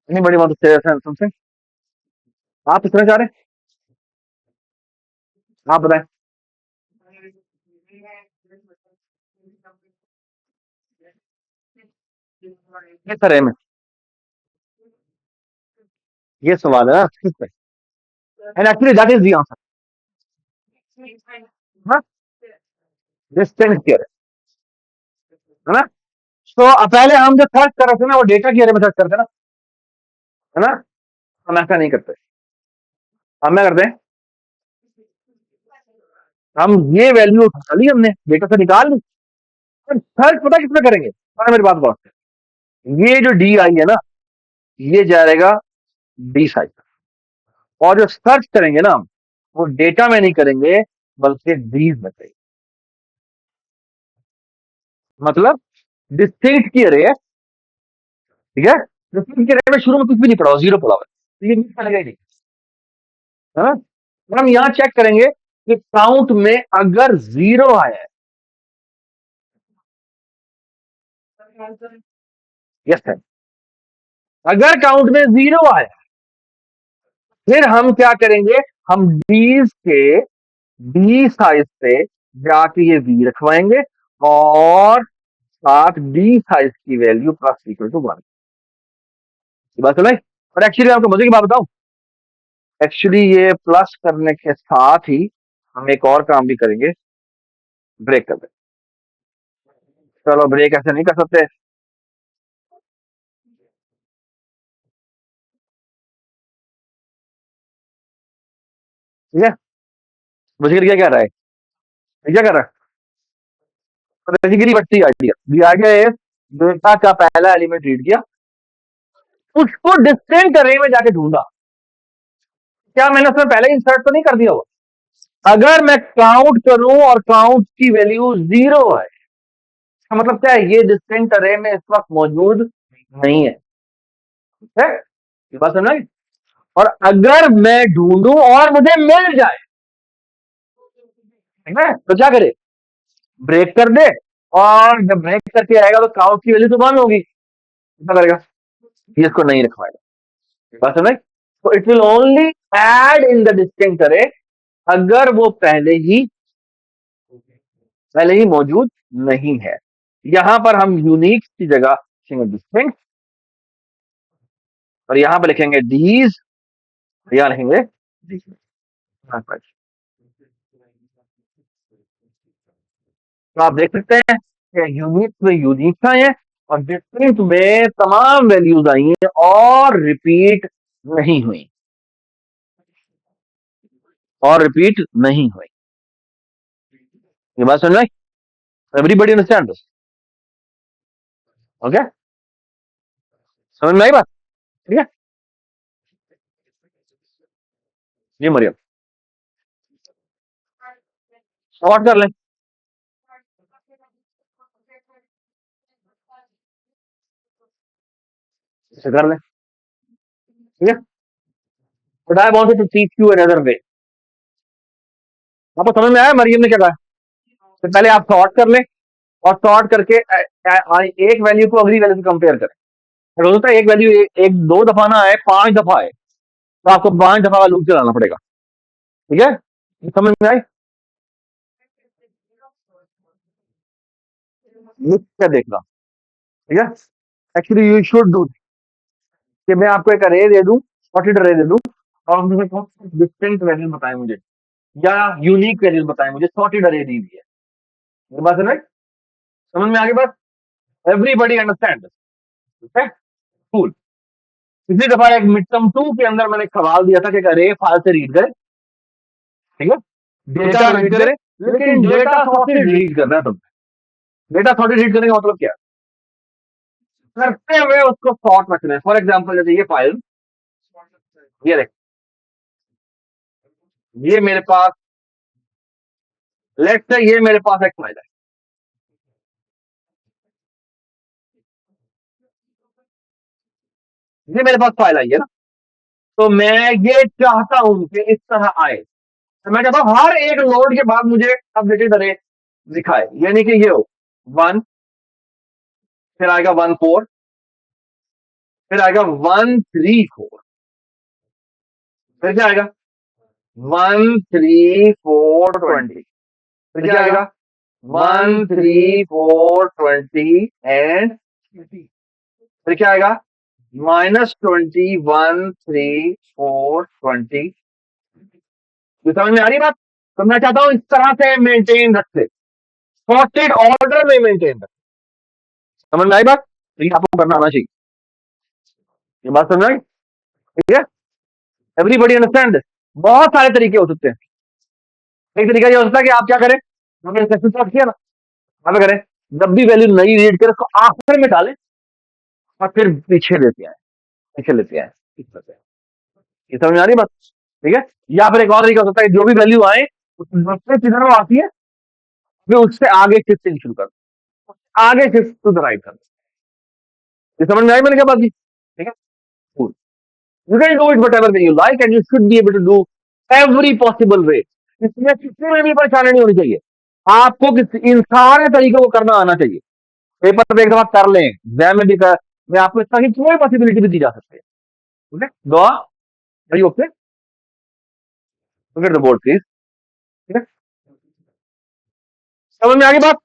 anybody want to say something, आप पूछना चाह रहे हैं, आप बताएं, किस तरह में, ये सवाल है ना किस पे, and actually that is the answer, हाँ, डिस्टेंस थियरम, है ना। तो पहले हम जो सर्च कर रहे थे ना वो डेटा की एरे में सर्च करते ना, है ना, हम ऐसा नहीं करते, हम क्या करते हैं, हम ये वैल्यू उठा ली, हमने डेटा से निकाल ली, सर्च पता किसमें करेंगे, और मेरी बात गौर से, ये जो डी आई है ना, ये जाएगा डी साइज, और जो सर्च करेंगे ना, वो डेटा में नहीं करेंगे, बल्कि डीज में करेंगे। मतलब डिस्टिंक्ट की अरे है, ठीक है, डिस्टिंक्ट की अरे में शुरू में कुछ भी नहीं पड़ा, जीरो पड़ा हुआ है, तो ये मिस करेगा ही नहीं, है ना। और हम यहाँ चेक करेंगे कि काउंट में अगर जीरो आया है, यस सर, अगर काउंट में जीरो आया, फिर हम क्या करेंगे, हम डीज के डी साइज पे जाके ये वी रखवाएंगे, और साथ डी साइज की वैल्यू प्लस इक्वल टू 1। ये बात सुनाई। और एक्चुअली आपको मजे की बात बताऊं, एक्चुअली ये प्लस करने के साथ ही हम एक और काम भी करेंगे, ब्रेक कर दें। चलो ब्रेक ऐसे नहीं कर सकते, ठीक है। मुझे क्या कह रहा है, ये क्या कर रहा है, तो बेसिकली बच्ची आइडिया दिया गया है, डेटा का पहला एलिमेंट रीड किया, उसको डिस्टेंट अरे में जाके ढूंढा, क्या मैंने उसमें पहले इंसर्ट तो नहीं कर दिया हुआ, अगर मैं काउंट करूं और काउंट की वैल्यू जीरो है, इसका मतलब क्या है, ये डिस्टेंट अरे में इस वक्त मौजूद नहीं है, ठीक है, ये बात समझ आई? और अगर मैं ढूंढूं और मुझे मिल जाए, ठीक है, तो क्या करे, ब्रेक कर दे, और जब ब्रेक करके आएगा तो काउंट की वैल्यू तो 1 होगी, क्या करेगा, ये इसको नहीं रखवाएगा, ये बात समझ आई? तो it will only add in the distinct अरे अगर वो पहले ही मौजूद नहीं है। यहां पर हम यूनिक की जगह लिखेंगे डिस्टिंक्ट, और यहां पर लिखेंगे डीज, यहां लिखेंगे डीज। तो आप देख सकते हैं कि यूनिक में यूनिक है, और डिस्टिंक्ट में तमाम वैल्यूज आई हैं और रिपीट नहीं हुई, और रिपीट नहीं हुई। ये बात समझ में आई? Everybody understand this? ओके, समझ में आई बात? ठीक है, जी मरियम, सॉर्ट कर लें, इसे कर लें, ठीक है। But I wanted to teach you another way. आपको समझ में आया मरियम ने क्या कहा? तो पहले आप सॉर्ट कर लें, और सॉर्ट करके एक वैल्यू को अगली वैल्यू से कंपेयर करें। अगर हो सकता है एक वैल्यू एक दो दफा ना आए, 5 दफा आए, तो आपको 5 दफा का लूप चलाना पड़ेगा, ठीक है, ये समझ में आई? लिख के देखना, ठीक है। एक्चुअली यू शुड डू कि मैं आपको एक अरे दे दूं, सॉर्टेड अरे दे दूं, और उसमें डिस्टिंक्ट वैल्यू बताएं मुझे, या यूनिक वैल्यू बताएं मुझे, सॉर्टेड अरे दी हुई है, ये बात है ना, समझ में आगे बात? एवरीबडी अंडरस्टैंड, ठीक है, कूल। पिछली दफा एक मिड टर्म 2 के अंदर मैंने एक सवाल दिया था कि अरे फाइल से रीड करे, ठीक है, डेटा रीड करे, लेकिन डेटा सॉर्टेड रीड करना है तुमने। डेटा सॉर्टेड रीड करने का मतलब क्या है? करते हुए उसको सॉर्ट रखना है। फॉर एग्जाम्पल जैसे ये फाइल, ये देख, ये मेरे पास, लेट्स से ये मेरे पास एक फाइल है, ये मेरे पास फाइल आई है ना, तो मैं ये चाहता हूं कि इस तरह आए, तो मैं कहता हूं हर एक नोड के बाद मुझे अपडेटेड अरे दिखाए, यानी कि ये हो 1, फिर आएगा 1 4, फिर आएगा 1 3 4, फिर क्या आएगा 1 3 4 20, फिर क्या आएगा 1 3 4 20 एंड, फिर क्या आएगा -20 1 3 4 20। ये समझ में आ रही बात? तो मैं चाहता हूं इस तरह से मेंटेन रखे, सॉर्टेड ऑर्डर में मेंटेन रखे, समझ में आई बात? तो ये आपको करना आना चाहिए, ये बात समझ में आई? ठीक है, एवरीबडी अंडरस्टैंड, बहुत सारे तरीके हो सकते हैं, एक तरीका ये हो सकता है कि आप क्या करें, आपने इंस्ट्रक्शन शॉर्ट किया ना, आप क्या करें, जब भी वैल्यू नई रीड करें उसको आखिर में डालें और फिर पीछे लेते आए, पीछे लेते आए, इस तरह से। ये समझ में आ रही बात? ठीक है। या फिर एक और तरीका हो सकता है कि जो भी वैल्यू आए उससे किधर वो आती है, फिर उससे आगे शिफ्टिंग शुरू कर, आगे शिफ्ट टू द राइट कर। ये समझ में आई मैंने क्या बात की? ठीक है। Cool. You can do it whatever way you like and you should be able to do every possible way. इसमें किसी में भी परेशानी नहीं होनी चाहिए। आपको इन सारे तरीकों को करना आना चाहिए। पेपर पे एक दफा कर लें, एग्जाम में भी कर, मैं आपको इसका की कोई पॉसिबिलिटी भी दी जा सकती है। Okay, go are you okay? Look at the board please. ठीक है, समझ में आ गई बात?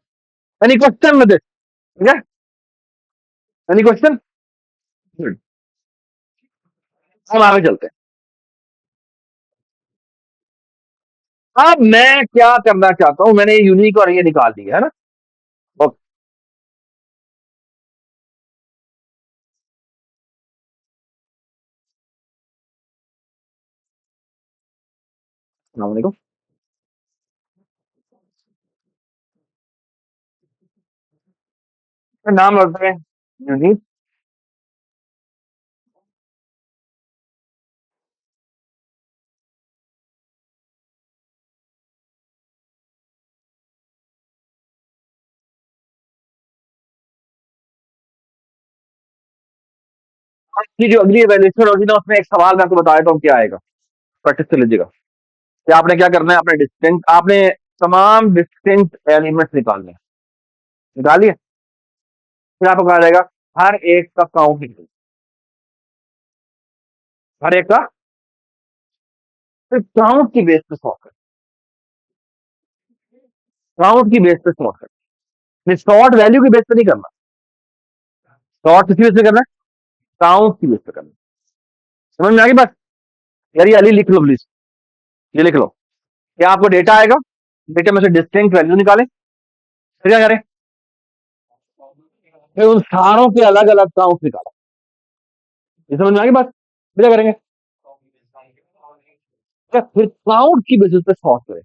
Any question with this? ठीक है, एनी क्वेश्चन? गुड, हम आगे चलते हैं। अब मैं क्या करना चाहता हूं, मैंने ये यूनिक और ये निकाल दिया है ना। ओके, अस्सलाम वालेकुम। नाम रखते हैं यूनिक। आपकी जो अगली इवेल्युएशन होगी ना, उसमें एक सवाल मैं आपको बता देता हूँ क्या आएगा, प्रैक्टिस कर लीजिएगा। कि आपने क्या करना है, आपने तमाम डिस्टिंक्ट एलिमेंट्स निकालने हैं। निकालिए, फिर आपको कहा जाएगा हर एक का काउंट निकालिए, हर एक का, फिर काउंट की बेस पे सॉर्ट कर, काउंट की बेस पे सॉर्ट कर, सॉर्ट वैल्यू की बेस पे नहीं करना, सॉर्ट किसी बेस पे करना है, काउंट की बेस पे करना। समझ में आ गई बात? यार ये अली लिख लो प्लीज, ये लिख लो। क्या आपको डेटा आएगा, डेटा में से डिस्टिंक्ट वैल्यू निकालें, फिर क्या करें, फिर उन सारों के अलग अलग काउंट निकालें। ये समझ में आ गई बात? फिर क्या करेंगे, फिर काउंट की बेसिस पे सॉर्ट करें।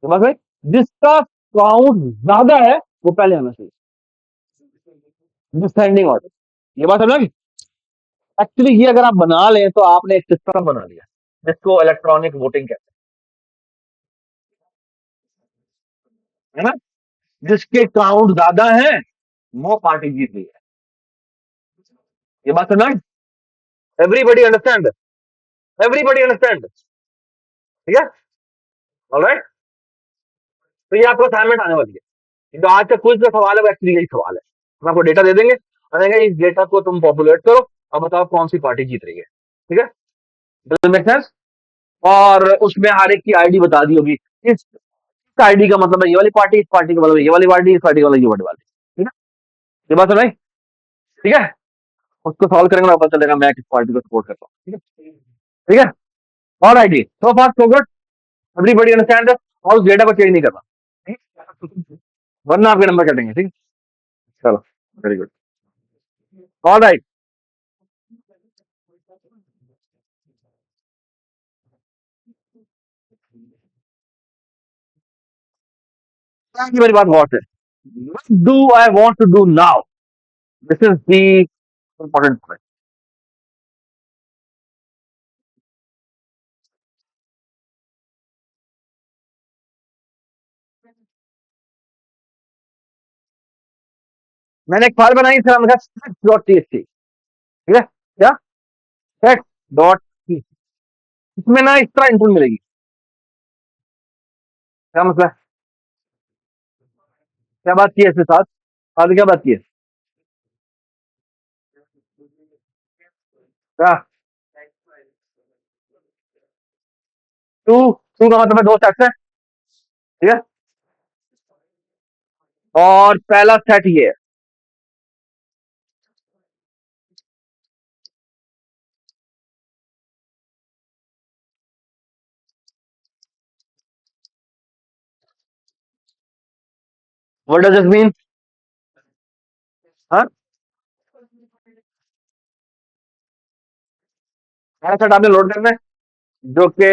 समझ में? जिसका काउंट ज्यादा है वो पहले आना चाहिए, डिसेंडिंग ऑर्डर। ये बात समझ? एक्चुअली ये अगर आप बना लें तो आपने एक सिस्टम बना लिया जिसको इलेक्ट्रॉनिक वोटिंग कहते हैं, है ना? जिसके काउंट ज्यादा है वो पार्टी जीत रही है। ये बात समझ? Everybody understand? Everybody understand? ठीक है, ऑलराइट। तो ये आपको असाइनमेंट आने वाली है। ये जो आज का क्विज का सवाल है वो एक्चुअली यही सवाल है। हम आपको डेटा दे देंगे और कहेंगे इस डेटा को तुम पॉपुलेट करो और बताओ कौन सी पार्टी जीत रही है। ठीक है, डज मेक सेंस? और उसमें हर एक की आईडी बता दी होगी, इस आईडी का मतलब है ये वाली पार्टी, इस पार्टी का मतलब ये वाली पार्टी, इस पार्टी का मतलब ये वाली पार्टी। ठीक है, ये बात सुनाई? ठीक है, उसको सॉल्व करेंगे ना पता चलेगा मैं किस पार्टी को सपोर्ट करता हूँ। ठीक है, ठीक है, और आईडी सो फार सो गुड, एवरीबडी अंडरस्टैंड, और उस डेटा को चेंज नहीं करना, ठीक है? वरना आपके नंबर कटेंगे। ठीक है, चलो, वेरी गुड, ऑल राइट। ये मेरी बात गौर से, what do I want to do now? This is the important point. मैंने एक फाइल बनाई, इसका नाम था sex.txt। ठीक है, क्या sex.txt, इसमें ना इस तरह इनपुट मिलेगी। क्या मतलब है? क्या बात की है इसके साथ, आगे क्या बात की है? क्या टू, टू का मतलब है दो सेट्स है। ठीक है, और पहला सेट ये है, व्हाट डज दिस मीन? हाँ, पहला सेट आपने लोड करना है जो कि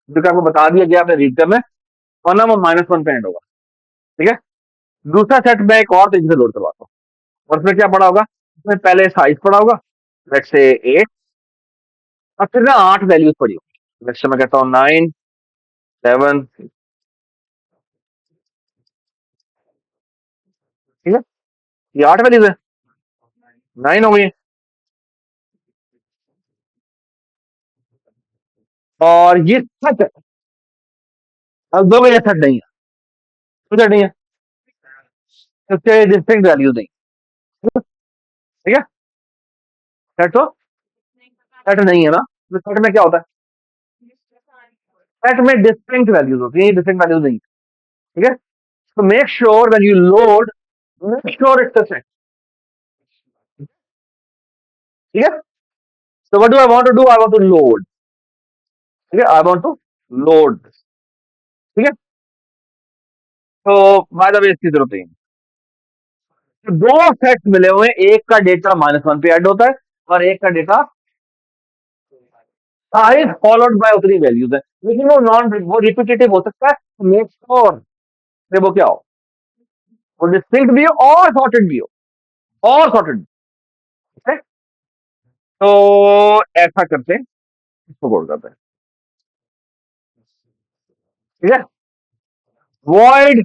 जो कि आपको बता दिया गया, आपने रीड करना है, वरना वो -1 पे एंड होगा। ठीक है। दूसरा सेट मैं एक और तेजी से लोड करवाता हूँ, और उसमें क्या पड़ा होगा, उसमें पहले साइज पड़ा होगा, लेट्स से 8, और फिर ना 8 वैल्यूज पड़ी होगी, लेट्स से मैं कहता हूँ 9, 7। ठीक है, ये 8 वैल्यूज है, 9 हो गई, और ये सच है। अब दो ये सेट नहीं है, क्यों सेट नहीं है? इसके डिस्टिंक्ट वैल्यूज नहीं। ठीक है, सेट तो सेट नहीं है ना, तो सेट में क्या होता है? सेट में डिस्टिंक्ट वैल्यूज होती है, डिस्टिंक्ट वैल्यूज नहीं। ठीक है, तो make sure when you load, make sure it's a set. ठीक है, so what do I want to do? I want to load. ठीक है, I want to load. ठीक है, तो बाय द वे इसकी जरूरत नहीं है। तो दो सेट्स मिले हुए हैं, एक का डेटा -1 पे ऐड होता है, और एक का डेटा साइज फॉलोड बाय उतनी वैल्यूज है, लेकिन वो रिपीटेटिव हो सकता है, मेक श्योर वो क्या हो, वो डिस्टिंक्ट भी हो और सॉर्टेड भी हो, और सॉर्टेड। ठीक है, तो ऐसा करते हैं, इसको कोड करते हैं। ठीक है, void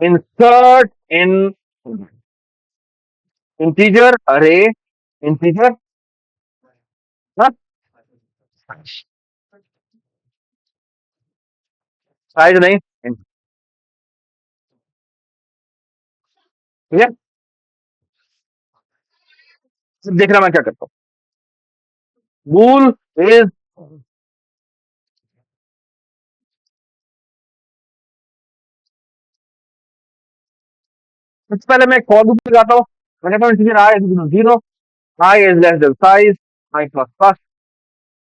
insert in integer array, integer size नहीं। ठीक है, देख रहा मैं क्या करता हूँ, bool is, सबसे पहले मैं फॉर लूप लगाता हूँ, मैं कहता हूँ integer i is 0, i is less than size, i plus plus,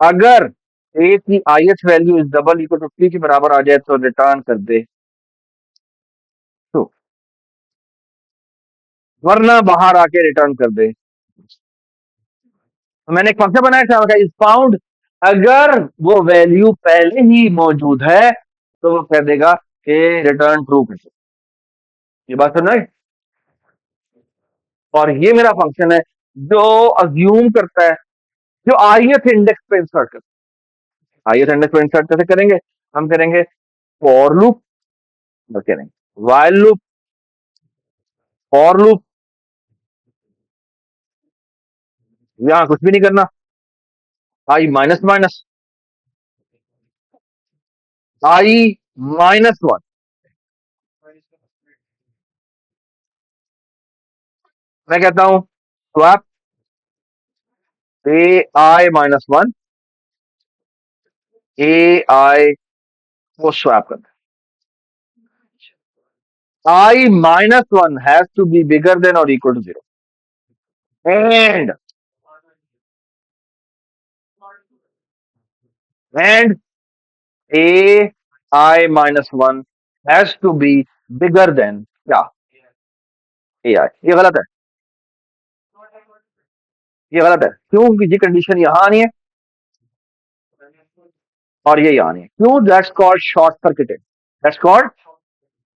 अगर a की ith value is double equal to 3 के बराबर आ जाए तो रिटर्न कर दे, तो वरना बाहर आके रिटर्न कर दे। तो मैंने एक फंक्शन बनाया था, इज फाउंड, अगर वो वैल्यू पहले ही मौजूद है तो वो कह देगा कि रिटर्न ट्रू कर दो। ये बात समझ आई? और ये मेरा फंक्शन है जो अज्यूम करता है, जो ith इंडेक्स पे इंसर्ट करता है। ith इंडेक्स पे इंसर्ट कैसे करेंगे? हम करेंगे फॉर लूप, करेंगे while लूप, फॉर लूप, यहां कुछ भी नहीं करना, i माइनस माइनस, i -1, मैं कहता हूं स्वैप ai -1, ai को स्वैप करना, i -1 has to be bigger than or equal to 0, and ai -1 has to be bigger than क्या, ai। ये गलत है, ये गलत है, क्यों? क्योंकि ये कंडीशन यहां आनी है और ये यहां आनी है, क्यों? That's called short circuited, that's called,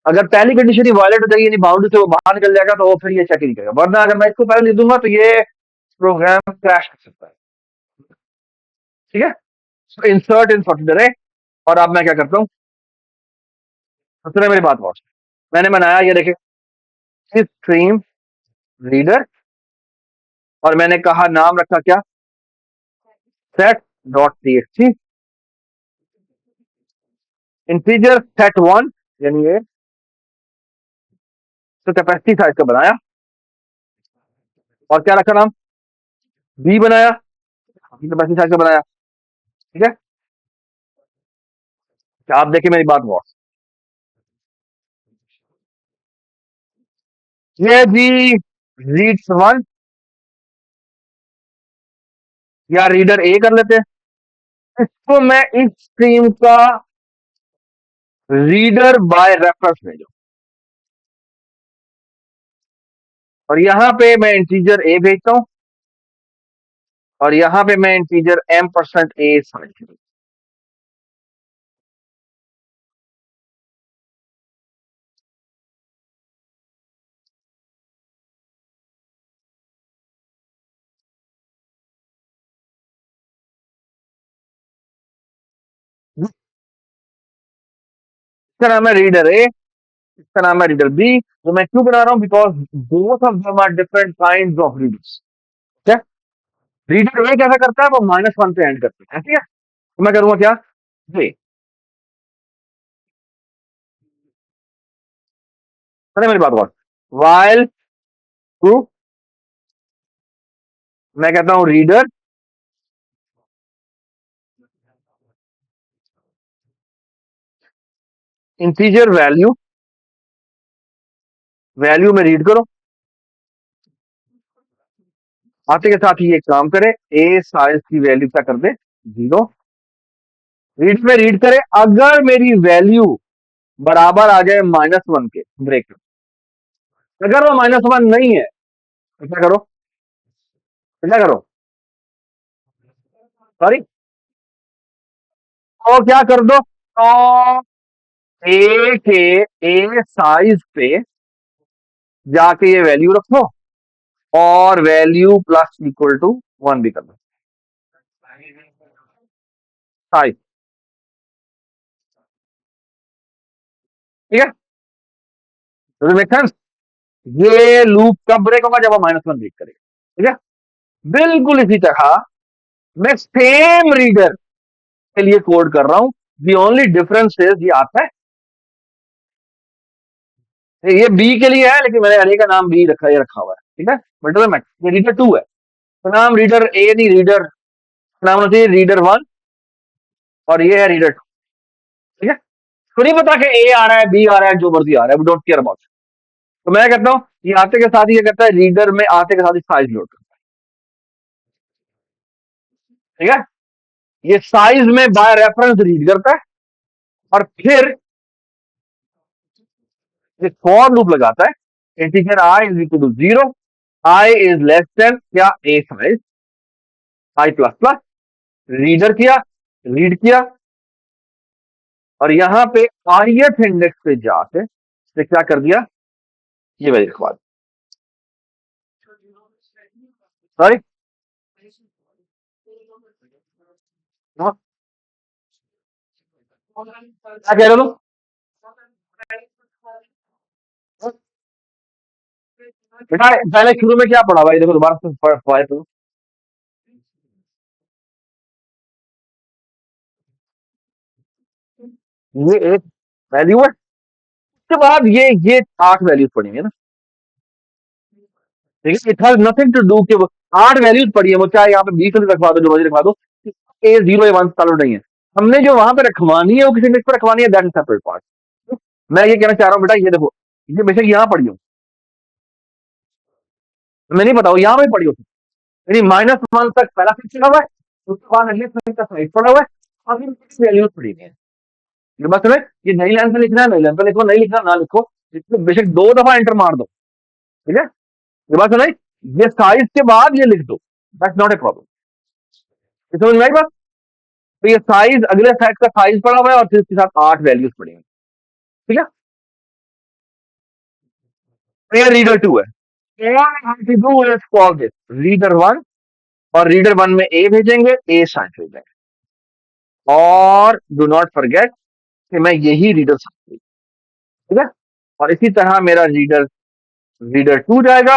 अगर पहली कंडीशन ही वायलेट हो जाएगी, यानी बाउंड्री से वो बाहर निकल जाएगा, तो वो फिर ये चेक ही नहीं करेगा, वरना अगर मैं इसको पहले लिख दूंगा तो ये प्रोग्राम क्रैश कर सकता है। ठीक है, सो इंसर्ट इन सॉर्टेड अरे, और अब मैं क्या करता हूँ, सुने मेरी बात बहुत, मैंने बनाया ये देखे स्ट्रीम रीडर, और मैंने कहा नाम रखा क्या, set dot TXT, integer set1, यानी ये, तो कैपेसिटी साइज का बनाया, और क्या रखा नाम, बी बनाया, कैपेसिटी साइज का बनाया। ठीक है, क्या आप देखिए मेरी बात बहुत, ये जी रीड्स 1, या रीडर ए कर लेते हैं, इसको मैं इस स्ट्रीम का रीडर बाय रेफरेंस भेजो, और यहां पे मैं इंटीजर ए भेजता हूं, और यहां पे मैं इंटीजर m% a समझ, इसका नाम है रीडर ए, इसका नाम है रीडर बी। तो मैं क्यों बना रहा हूं? Because both of them are different kind of readers. क्या रीडर ए कैसा करता है? वो -1 पे एंड करता है, ठीक है। तो मैं करूंगा क्या? ये सुनिए मेरी बात और, वाइल ट्रू, मैं कहता हूं रीडर इंटीजर वैल्यू, वैल्यू में रीड करो। आते के साथ ही ये काम करे, ए साइज की वैल्यू क्या कर दे? 0। रीड में रीड करे, अगर मेरी वैल्यू बराबर आ जाए -1 के, ब्रेक। अगर वो -1 नहीं है तो क्या करो? तो क्या करो? सॉरी, तो क्या कर दो? तो ए के ए साइज पे जाके ये वैल्यू रखो और वैल्यू प्लस इक्वल टू 1 भी कर दो, साइज। ठीक है, तो मेक सेंस। ये लूप कब ब्रेक होगा? जब हम -1 ब्रेक करेंगे, ठीक है। बिल्कुल इसी तरह मैं सेम रीडर के लिए कोड कर रहा हूं। दी ओनली डिफरेंस इज, ये आता है, ये बी के लिए है लेकिन मैंने अरे का नाम बी रखा, ये रखा हुआ है, ठीक है। बट ये रीडर 2 है, तो नाम रीडर ए नहीं, रीडर नाम होना चाहिए रीडर 1, और ये है रीडर 2, ठीक है। तो नहीं पता कि ए आ रहा है, बी आ रहा है, जो मर्जी आ रहा है, वी डोंट केयर अबाउट। तो मैं कहता हूं ये आते के साथ ही ये कहता है रीडर में आते के साथ ही साइज लोड करता है, ठीक है। ये साइज में बाय रेफरेंस रीड करता है और फिर ये फॉर लूप लगाता है। Integer I is equal to 0, I is less than क्या? A size, I plus plus, reader किया, रीड किया, और यहां पे ith इंडेक्स पे जाके इसने क्या कर दिया? ये वैल्यू लिखवा दी। सॉरी, क्या कह रहे हो तुम? बेटा पहले शुरू में क्या पढ़ा भाई? देखो दोबारा से पढ़ा तो, ये एक वैल्यू है, उसके बाद ये 8 वैल्यूज पढ़ी है ना, ठीक है। It has nothing to do कि वो 8 वैल्यूज पढ़ी है, वो चाहे यहाँ पे 20 रखवा दो, जो मर्जी रखवा दो, A0 A1 चालू नहीं है। हमने जो वहां पे रखवानी है वो किसी इंडेक्स पे रखवानी है, दैट इज सेपरेट पार्ट। मैं ये कहना चाह रहा हूँ बेटा, ये देखो, ये बेशक यहाँ पढ़ी हो, मैं नहीं बताऊँ यहाँ पे पढ़ी हो, यानी -1 तक पहला फिक्स पढ़ा हुआ है, उसके बाद अगले फिक्स का साइड पढ़ा हुआ है, अभी वैल्यूज पढ़ी हुई है। ये बात सुने, ये नई लाइन पे लिखना है, नई लाइन पे लिखो, नहीं लिखना ना लिखो, इसमें बेशक 2 दफा एंटर मार दो, ठीक है। ये बात सुनाई, ये साइज के बाद ये लिख दो, दैट्स नॉट ए प्रॉब्लम। समझ में आई बात? तो ये साइज, अगले साइज का साइज पड़ा हुआ है और फिर इसके साथ 8 वैल्यूज पड़ी हुई, ठीक है। तो ये रीडर 2 है। रीडर 1, और रीडर 1 में ए भेजेंगे, ए साइज भेजेंगे, और डू नॉट फॉरगेट कि मैं यही रीडर, ठीक है। और इसी तरह मेरा रीडर 2 जाएगा,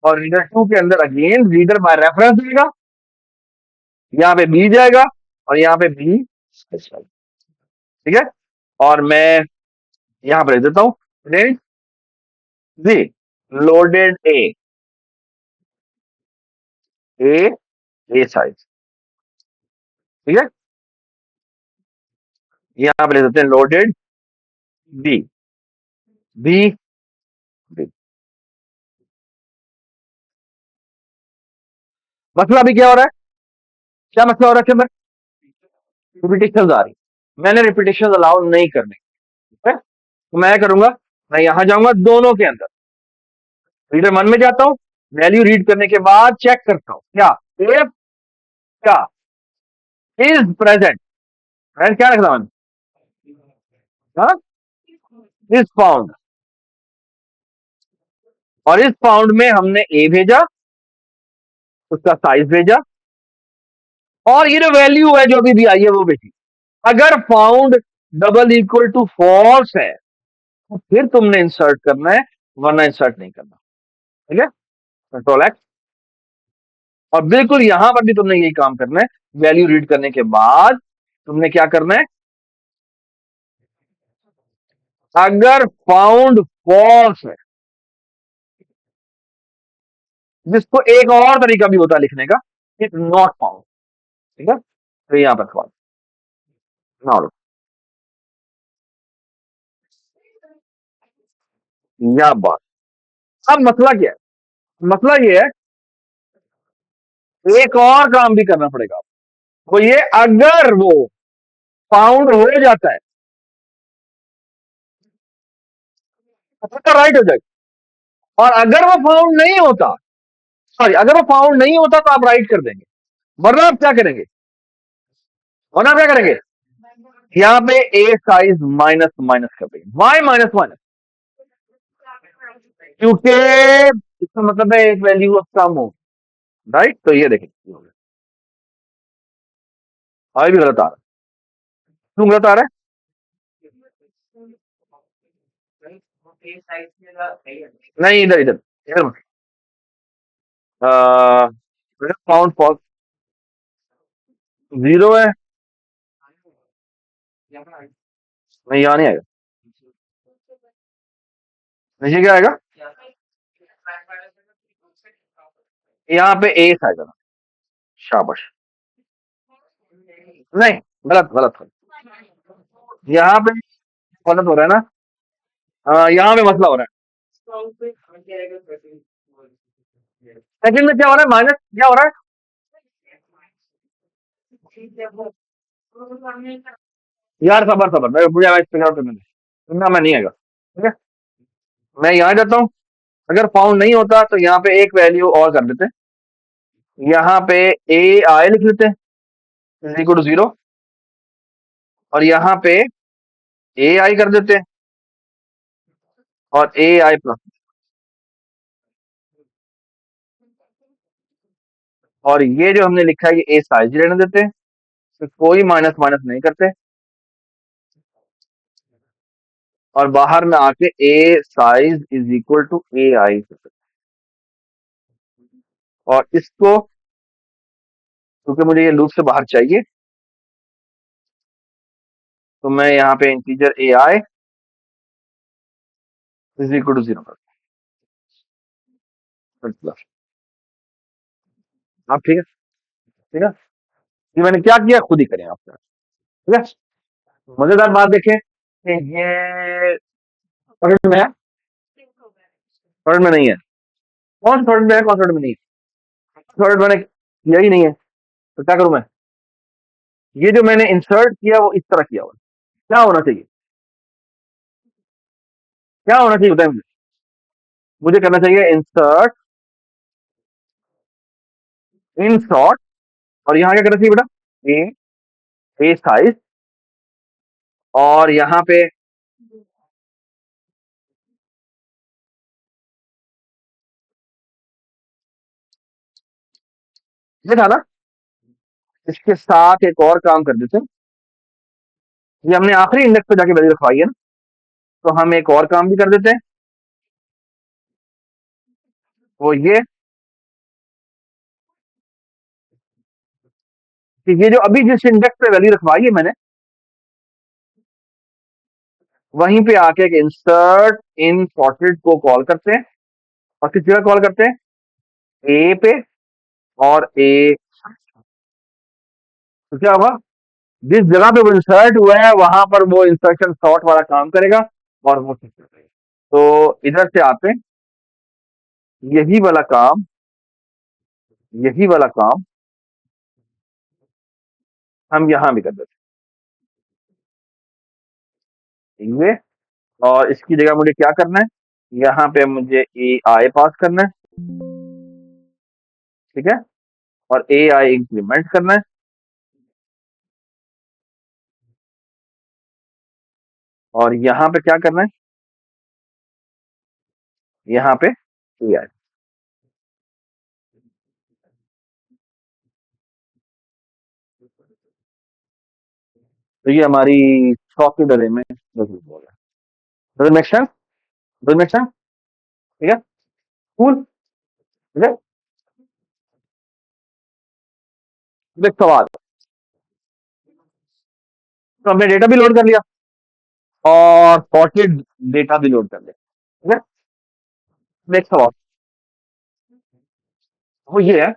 और रीडर 2 के अंदर अगेन रीडर बाय रेफरेंस जाएगा, यहाँ पे बी जाएगा, और यहाँ पे बी, ठीक है। और मैं यहाँ पर लिख देता हूँ print ji loaded A a size, ठीक है। यहाँ पे लिख देते हैं लोडेड बी बी बी। मसला अभी क्या हो रहा है? क्या मसला हो रहा है? रिपीटेशन आ रही, मैंने रिपीटेशन अलाउ नहीं करने, ठीक है। तो मैं करूंगा, मैं यहां जाऊंगा दोनों के अंदर, रीडर 1 में जाता हूं, वैल्यू रीड करने के बाद चेक करता हूं क्या इफ क्या इज प्रेजेंट, एंड क्या रखना मैंने? हाँ, इज फाउंड, और इस फाउंड में हमने ए भेजा, उसका साइज भेजा, और ये जो वैल्यू है जो अभी भी आई है वो भेजी। अगर found double equal to false है तो फिर तुमने इंसर्ट करना है, वरना इंसर्ट नहीं करना। ठीक है, कंट्रोल एक्स। और बिल्कुल यहां पर भी तुमने यही काम करना है। वैल्यू रीड करने के बाद तुमने क्या करना है, अगर फाउंड फॉल्स है, जिसको एक और तरीका भी होता है लिखने का, इट नॉट फाउंड। ठीक है, तो यहां पर फॉल्स नॉट। या बात। अब मसला क्या है, मसला ये है, एक और काम भी करना पड़ेगा। वो ये, अगर वो फाउंड हो जाता है तो राइट हो जाएगा। और अगर वो फाउंड नहीं होता, सॉरी, अगर वो फाउंड नहीं होता तो आप राइट कर देंगे। वरना आप क्या करेंगे, वरना आप क्या करेंगे, यहाँ पे ए साइज माइनस माइनस कर देंगे। वाई माइनस माइनस, क्योंकि इसका मतलब है एक वैल्यू अब कम हो। राइट, तो ये देखें, अभी भी गलत आ रहा है। क्यों गलत आ रहा है, नहीं, इधर इधर इधर फाउंड फॉल्स जीरो है। नहीं, यहाँ नहीं आएगा। नीचे क्या आएगा, यहाँ पे ए आएगा। शाबाश। नहीं, गलत गलत। यहाँ पे गलत हो रहा है ना। यहाँ पे मसला हो रहा है। सेकंड में क्या हो रहा है, माइनस क्या हो रहा है। यार सबर सबर, मुझे फिगर आउट करने दे, मैं नहीं आएगा। ठीक है, मैं यहाँ जाता हूँ। अगर फाउंड नहीं होता तो यहाँ पे एक वैल्यू और कर देते हैं। यहाँ पे ए आई लिख लेते हैं इक्वल टू जीरो। और यहाँ पे ए आई कर देते हैं, और ए आई प्लस। और ये जो हमने लिखा है ये ए साइज रहने देते हैं, तो कोई माइनस माइनस नहीं करते। और बाहर में आके ए साइज इज इक्वल टू ए आई। और इसको, क्योंकि मुझे ये लूप से बाहर चाहिए, तो मैं यहाँ पे integer A I is equal to zero कर। आप ठीक है, ठीक है। ये मैंने क्या किया खुद ही करें आप। ठीक है, मजेदार बात देखें कि ये पकड़ में है, पकड़ में नहीं है। कौन सा पकड़ में है, कौन सा पकड़ में नहीं है। पकड़ मैंने किया ही नहीं है, तो क्या करूं मैं। ये जो मैंने इंसर्ट किया वो इस तरह किया हुआ, क्या होना चाहिए, क्या होना चाहिए बताएं मुझे। मुझे करना चाहिए इंसर्ट इन शॉर्ट। और यहाँ क्या करना चाहिए बेटा, ए साइज। और यहाँ पे ये था ना, इसके साथ एक और काम कर देते हैं। ये हमने आखिरी इंडेक्स पे जाके वैल्यू रखवाई है ना, तो हम एक और काम भी कर देते हैं। वो ये कि ये जो अभी जिस इंडेक्स पे वैल्यू रखवाई है मैंने, वहीं पे आके एक इंसर्ट इन सॉर्टेड को कॉल करते हैं। और किस जगह कॉल करते हैं, ए पे। और ए, तो क्या होगा, जिस जगह पे वो इंसर्ट हुआ है वहां पर वो इंसर्शन सॉर्ट वाला काम करेगा। और वो तो इधर से आते हैं, यही वाला काम, यही वाला काम हम यहां भी कर देते हैं ये। और इसकी जगह मुझे क्या करना है, यहाँ पे मुझे ए आई पास करना है। ठीक है, और ए आई इंक्रीमेंट करना है। और यहाँ पे क्या करना है, यहाँ पे ए आई। तो ये हमारी सॉकेट अरे में झूठ बोल रहा है। Does make sense? Does make sense? ठीक है, कूल। ठीक है, एक सवाल। तो हमने डेटा भी लोड कर लिया और सॉर्टेड डेटा भी लोड कर लिया। ठीक है, एक सवाल वो ये है,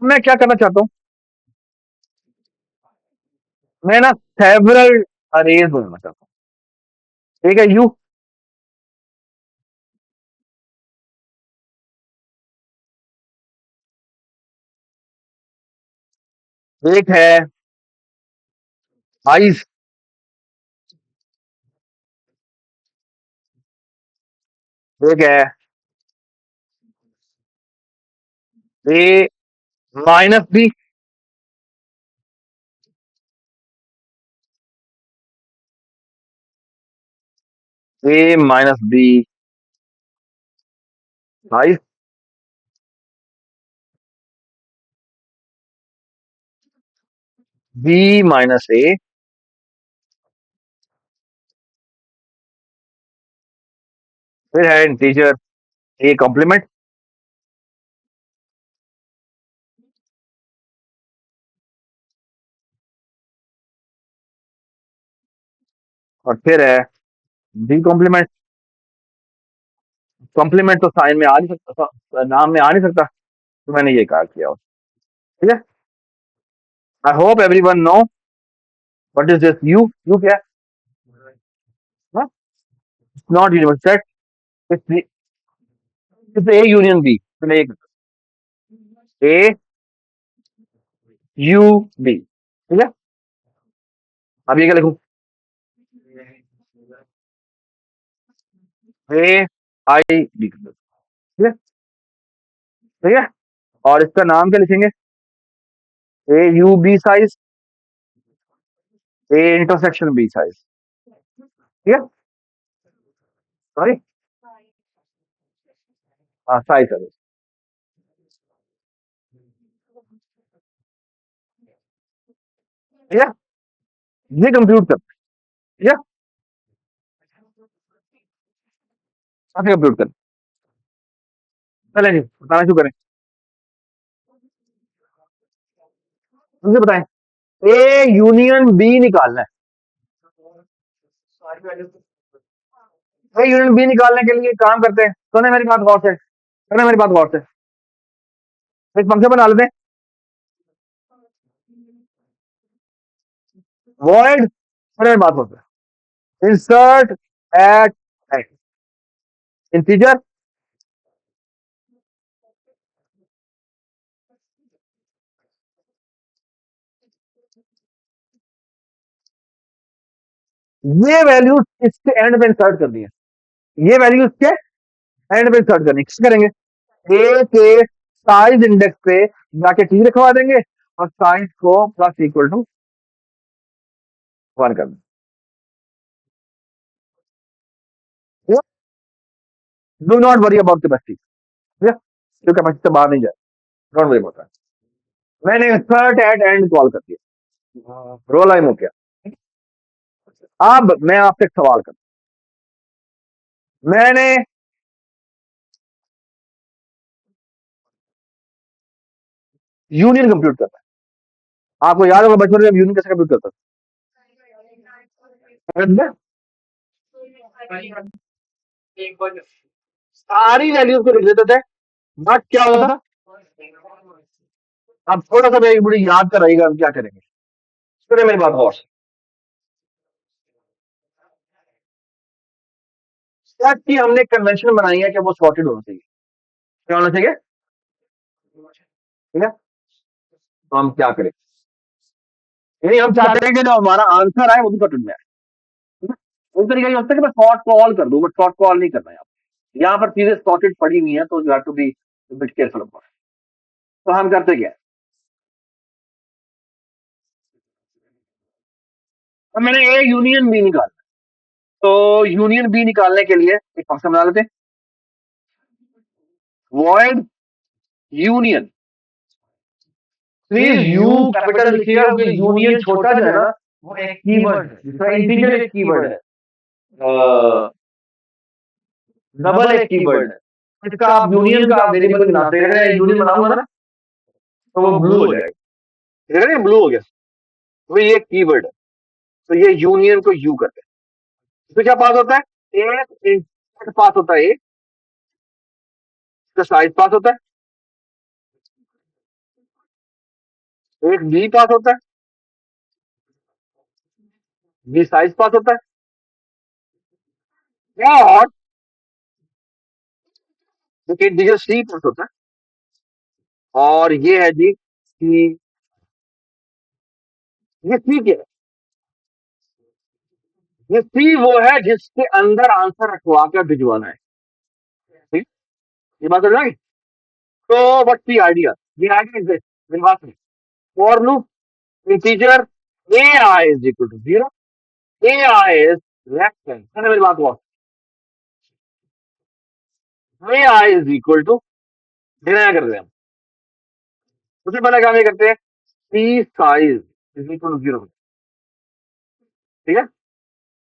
मैं क्या करना चाहता हूँ, मैं ना सेवरल अरेज बनाना चाहता हूँ। ठीक है, यू एक है आइस, एक है a minus b, a minus b आइस, बी माइनस ए, फिर है इंटीजर ए कॉम्प्लीमेंट, और फिर है बी कॉम्प्लीमेंट। कॉम्प्लीमेंट तो साइन में आ नहीं सकता, नाम में आ नहीं सकता, तो मैंने ये कहा किया। ठीक है, I hope every one know what is this u. U क्या है? Not universe set, it's a union b. A u b. ठीक है, अब ये क्या लिखूं? A i b. ठीक है, ठीक है, और इसका नाम क्या लिखेंगे? A u b size, a intersection b size. ठीक है, सॉरी, हाँ साइज है। ठीक है, ये कंप्यूट कर। ठीक है, कैसे कंप्यूट कर? चले जी बताना शुरू करें। मुझे बताएं, ए यूनियन बी निकालना है। ए यूनियन बी निकालने के लिए एक काम करते हैं, सुने मेरी बात गौर से, सुने मेरी बात गौर से, एक फंक्शन बना लेते हैं, वॉइड, सुने मेरी बात गौर से, इंसर्ट एट एक्स इंटीजर, ये वैल्यू इसके एंड में इंसर्ट करनी है, ये वैल्यू इसके एंड में इंसर्ट करनी है। किस करेंगे? ए के साइज इंडेक्स पे जाके टी लिखवा देंगे और साइज को प्लस इक्वल टू 1 कर देंगे। Do not worry about capacity, ठीक है, जो कैपेसिटी से बाहर नहीं जाए, डोंट वरी अबाउट दैट। मैंने इंसर्ट एट एंड कॉल कर दिया, रोल आई हो गया। अब मैं आपसे एक सवाल कर, मैंने यूनियन कंप्यूट करता है, आपको याद होगा बचपन में यूनियन कैसे कंप्यूट करता था? सारी वैल्यूज को लिख देते थे, बट क्या होता था? अब थोड़ा सा मेरी मुझे याद कर रहिएगा, हम क्या करेंगे, सुनिए मेरी बात और। सेट की हमने कन्वेंशन बनाई है कि वो सॉर्टेड होना चाहिए। क्या होना चाहिए? ठीक है, तो हम क्या करें, यानी हम चाहते हैं कि जो हमारा आंसर आए वो भी सॉर्टेड में आए। ठीक है? उस तरीके से हो सकता है कि मैं शॉर्ट कॉल कर दूं, बट शॉर्ट कॉल नहीं करना है। यहाँ पर चीजें सॉर्टेड पड़ी हुई हैं, तो you have to be bit careful about. तो हम करते क्या है, अब मैंने ए यूनियन बी निकाला, तो यूनियन बी निकालने के लिए एक फंक्शन बना लेते हैं, void union please you capital लिखिएगा क्योंकि यूनियन छोटा जो है ना वो एक कीवर्ड है, दूसरा इंटीजर एक कीवर्ड है, डबल एक कीवर्ड है। इसका आप यूनियन का वेरिएबल बनाते हैं, अगर यूनियन बनाऊंगा ना तो वो ब्लू हो जाएगा, ठीक है ना, ब्लू हो गया, तो ये कीवर्ड है, तो ये यूनियन को यू करते हैं। तो क्या पास होता है, एक पास होता है, एक इसका साइज पास होता है, एक बी पास होता है, बी साइज पास होता है, और एक डिजिट सी पास होता है, और ये है जी सी, ये सी क्या है, ये सी वो है जिसके अंदर आंसर रखवा कर भिजवाना है, ठीक, ये बात समझ आई। तो what's the idea, the idea is this, मेरे पास में for loop integer A I is equal to 0, A I is less than, मैंने मेरी बात हुआ, A I is equal to, deny कर रहे हैं हम, सबसे पहले काम ये करते हैं, c size is equal to 0, ठीक है,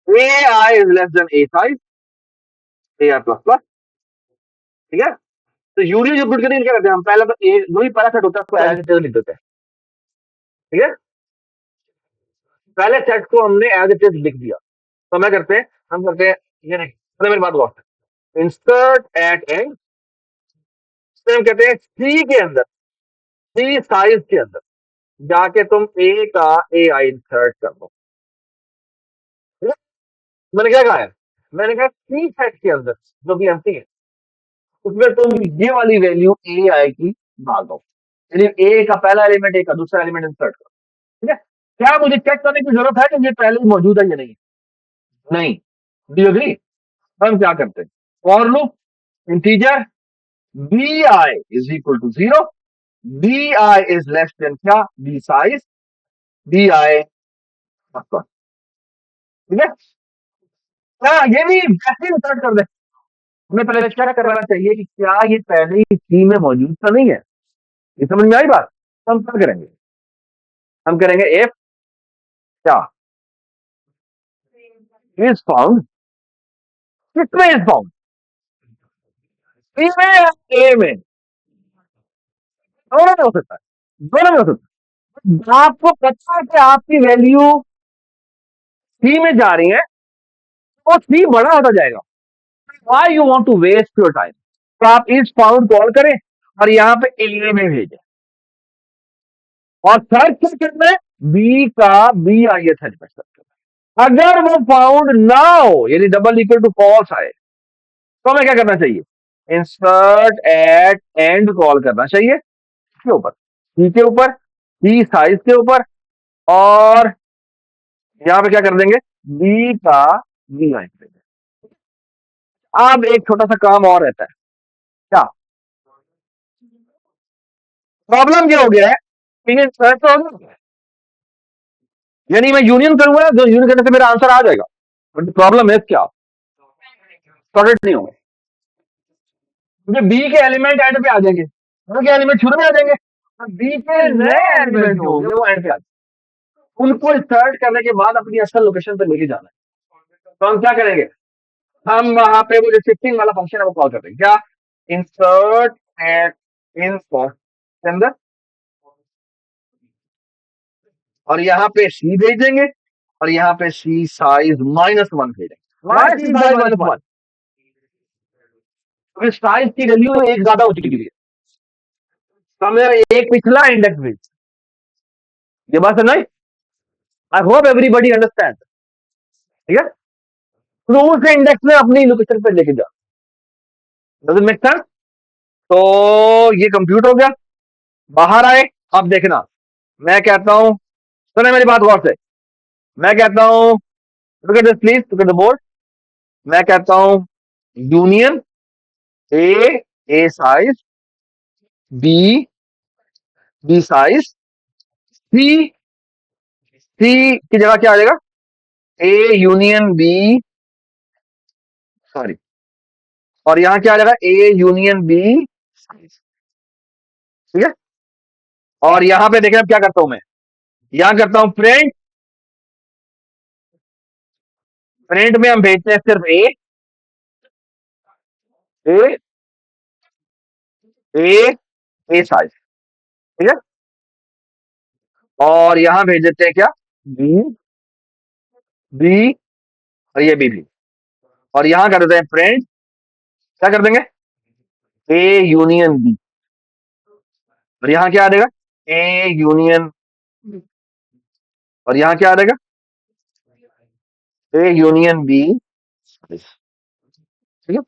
a I is less than a size, a i plus plus, ठीक है। तो यूनियन जो पुट करके क्या करते हैं हम, पहले तो ए जो भी पहला सेट होता है उसको एज इट इज लिख देते हैं, ठीक है, पहले सेट को हमने एज इट इज लिख दिया, तो हमें करते हैं, हम करते हैं, ये नहीं, मेरी बात हुआ, इंसर्ट एट एंड, हम कहते हैं सी के अंदर, सी साइज के अंदर जाके तुम ए का ए आई इंसर्ट कर दो, ठीक है? मैंने क्या कहा है, मैंने कहा सी सेट के अंदर जो भी एम्प्टी है उसमें तुम ये वाली वैल्यू ए आई की डाल दो, यानी ए का पहला एलिमेंट, ए का दूसरा एलिमेंट इंसर्ट करो, ठीक है। क्या मुझे चेक करने की जरूरत है कि ये पहले ही मौजूद है या नहीं, नहीं, डू यू एग्री। हम क्या करते हैं, for loop integer B I is equal to 0, B I is less than क्या, बी साइज, बी आई, ठीक है। हाँ, ये भी वैसे ही इंसर्ट कर दे, हमें पहले चेक करना चाहिए कि क्या ये पहले ही सी में मौजूद तो नहीं है, ये समझ में आई बात। तो हम क्या करेंगे, हम करेंगे इफ क्या इज फाउंड, किसमें इज फाउंड, सी में या ए में, दोनों में हो सकता है, दोनों में हो सकता है, आपको पता है कि आपकी वैल्यू सी में जा रही है तो सी बड़ा होता जाएगा, why you want to waste your time, तो आप इस फाउंड कॉल करें और यहाँ पे ए में भेजें और सर्च क्या करना है, बी का बी आई एस सर्च करना है। अगर वो फाउंड ना हो यानी डबल इक्वल टू फॉल्स आए तो हमें क्या करना चाहिए, इंसर्ट एट एंड कॉल करना चाहिए के ऊपर, सी के ऊपर, सी साइज के ऊपर, और यहाँ पे क्या कर देंगे, बी का बी आई कर देंगे। अब एक छोटा सा काम और रहता है, क्या प्रॉब्लम क्या हो गया है, इंसर्ट तो हो गया, यानी मैं यूनियन करूंगा, जो यूनियन करने से मेरा आंसर आ जाएगा, बट प्रॉब्लम है क्या, सॉर्टेड नहीं होंगे, क्योंकि बी के एलिमेंट एंड पे आ जाएंगे, बी के एलिमेंट शुरू में आ जाएंगे, बी के नए एलिमेंट जो होंगे वो एंड पे आ जाएंगे, उनको सर्च करने के बाद अपनी असल लोकेशन पे लेके जाना है। तो हम क्या करेंगे, हम वहां पे वो जो शिफ्टिंग वाला फंक्शन है वो कॉल करते हैं, क्या, इंसर्ट एट इंसर्ट के अंदर, और यहाँ पे सी भेज देंगे और यहाँ पे सी साइज -1 भेजेंगे, -1, तो साइज की वैल्यू एक ज्यादा हो चुकी है, तो हमें एक पिछला इंडेक्स भेज, ये बात समझ, आई होप एवरीबडी अंडरस्टैंड, ठीक है, तो उस इंडेक्स में अपनी लोकेशन पे लेके जा, डज इट मेक सेंस। तो ये कंप्यूट हो गया, बाहर आए, अब देखना, मैं कहता हूं, सुने मेरी बात गौर से, मैं कहता हूं look at this please, look at the board, मैं कहता हूं union a, a size, b, b size, c, c की जगह क्या आ जाएगा, ए यूनियन बी, सॉरी, और यहां क्या आ जाएगा, ए यूनियन बी साइज, ठीक है, और यहां पे देखें अब क्या करता हूं मैं, यहां करता हूं प्रिंट। प्रिंट में हम भेजते हैं सिर्फ ए ए ए साइज, ठीक है। और यहां भेज देते हैं क्या, बी बी, और ये बी, और यहां कर देते हैं प्रिंट, क्या कर देंगे, ए यूनियन बी, और यहां क्या आ जाएगा, ए यूनियन, और यहां क्या आ जाएगा, ए यूनियन बी, ठीक है।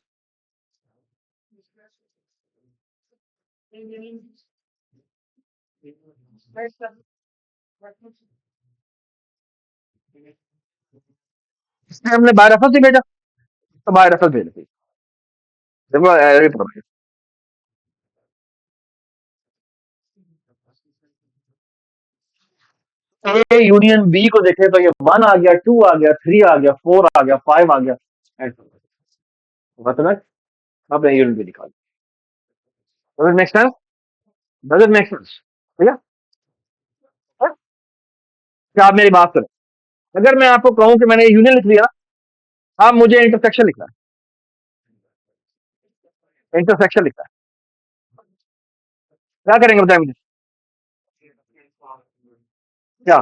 इसमें हमने बाय रेफरेंस ही भेजा, तो बाय रेफरेंस भेज देते, देखो error problem. A union B को देखें तो ये 1 आ गया, 2 आ गया, 3 आ गया, 4 आ गया, 5 आ गया, मतलब आपने यूनियन बी निकाल, next time, does it make sense, ठीक है। हाँ? क्या आप मेरी बात करें, अगर मैं आपको कहूं कि मैंने यूनियन लिख लिया, आप मुझे इंटरसेक्शन लिखना है, इंटरसेक्शन लिखना है, क्या करेंगे बताएं मुझे, क्या,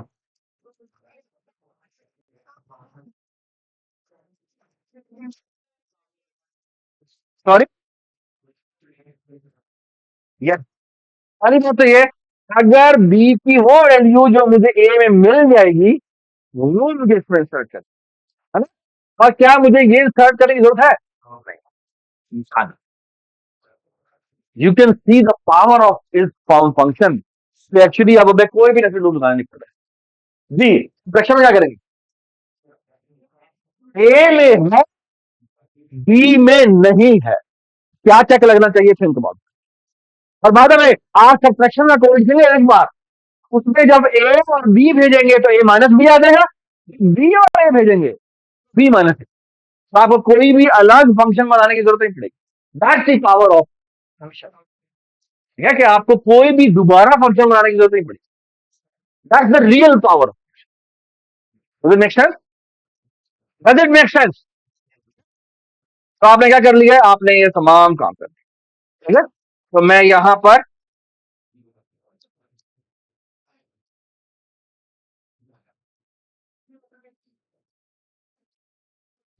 सॉरी, यस, पहली बात तो ये, अगर बी की वो वैल्यू जो मुझे ए में मिल जाएगी, वो मुझे इसमें इंसर्ट कर, है ना, और क्या मुझे ये इंसर्ट करने की जरूरत है, नहीं, you can see the power of इस फंक्शन, एक्चुअली अब हमें कोई भी नेचुरल लूप लगाने नहीं पड़ रहा है जी। प्रश्न में क्या करेंगे, ए में है, बी में नहीं है, क्या चेक लगना चाहिए, थिंक अबाउट। और बाद में आज सब्ट्रैक्शन का कोड लिखेंगे एक बार, उसमें जब ए और बी भेजेंगे तो ए माइनस बी आ जाएगा, बी और ए भेजेंगे बी माइनस ए, तो आपको कोई भी अलग फंक्शन बनाने की जरूरत नहीं पड़ेगी, that's the power of function, ठीक है, कि आपको कोई भी दोबारा फंक्शन बनाने की जरूरत नहीं पड़ेगी, that's the real power, does it make sense, does it make sense. तो आपने क्या कर लिया है, आपने ये तमाम काम कर लिया, ठीक है। तो मैं यहां पर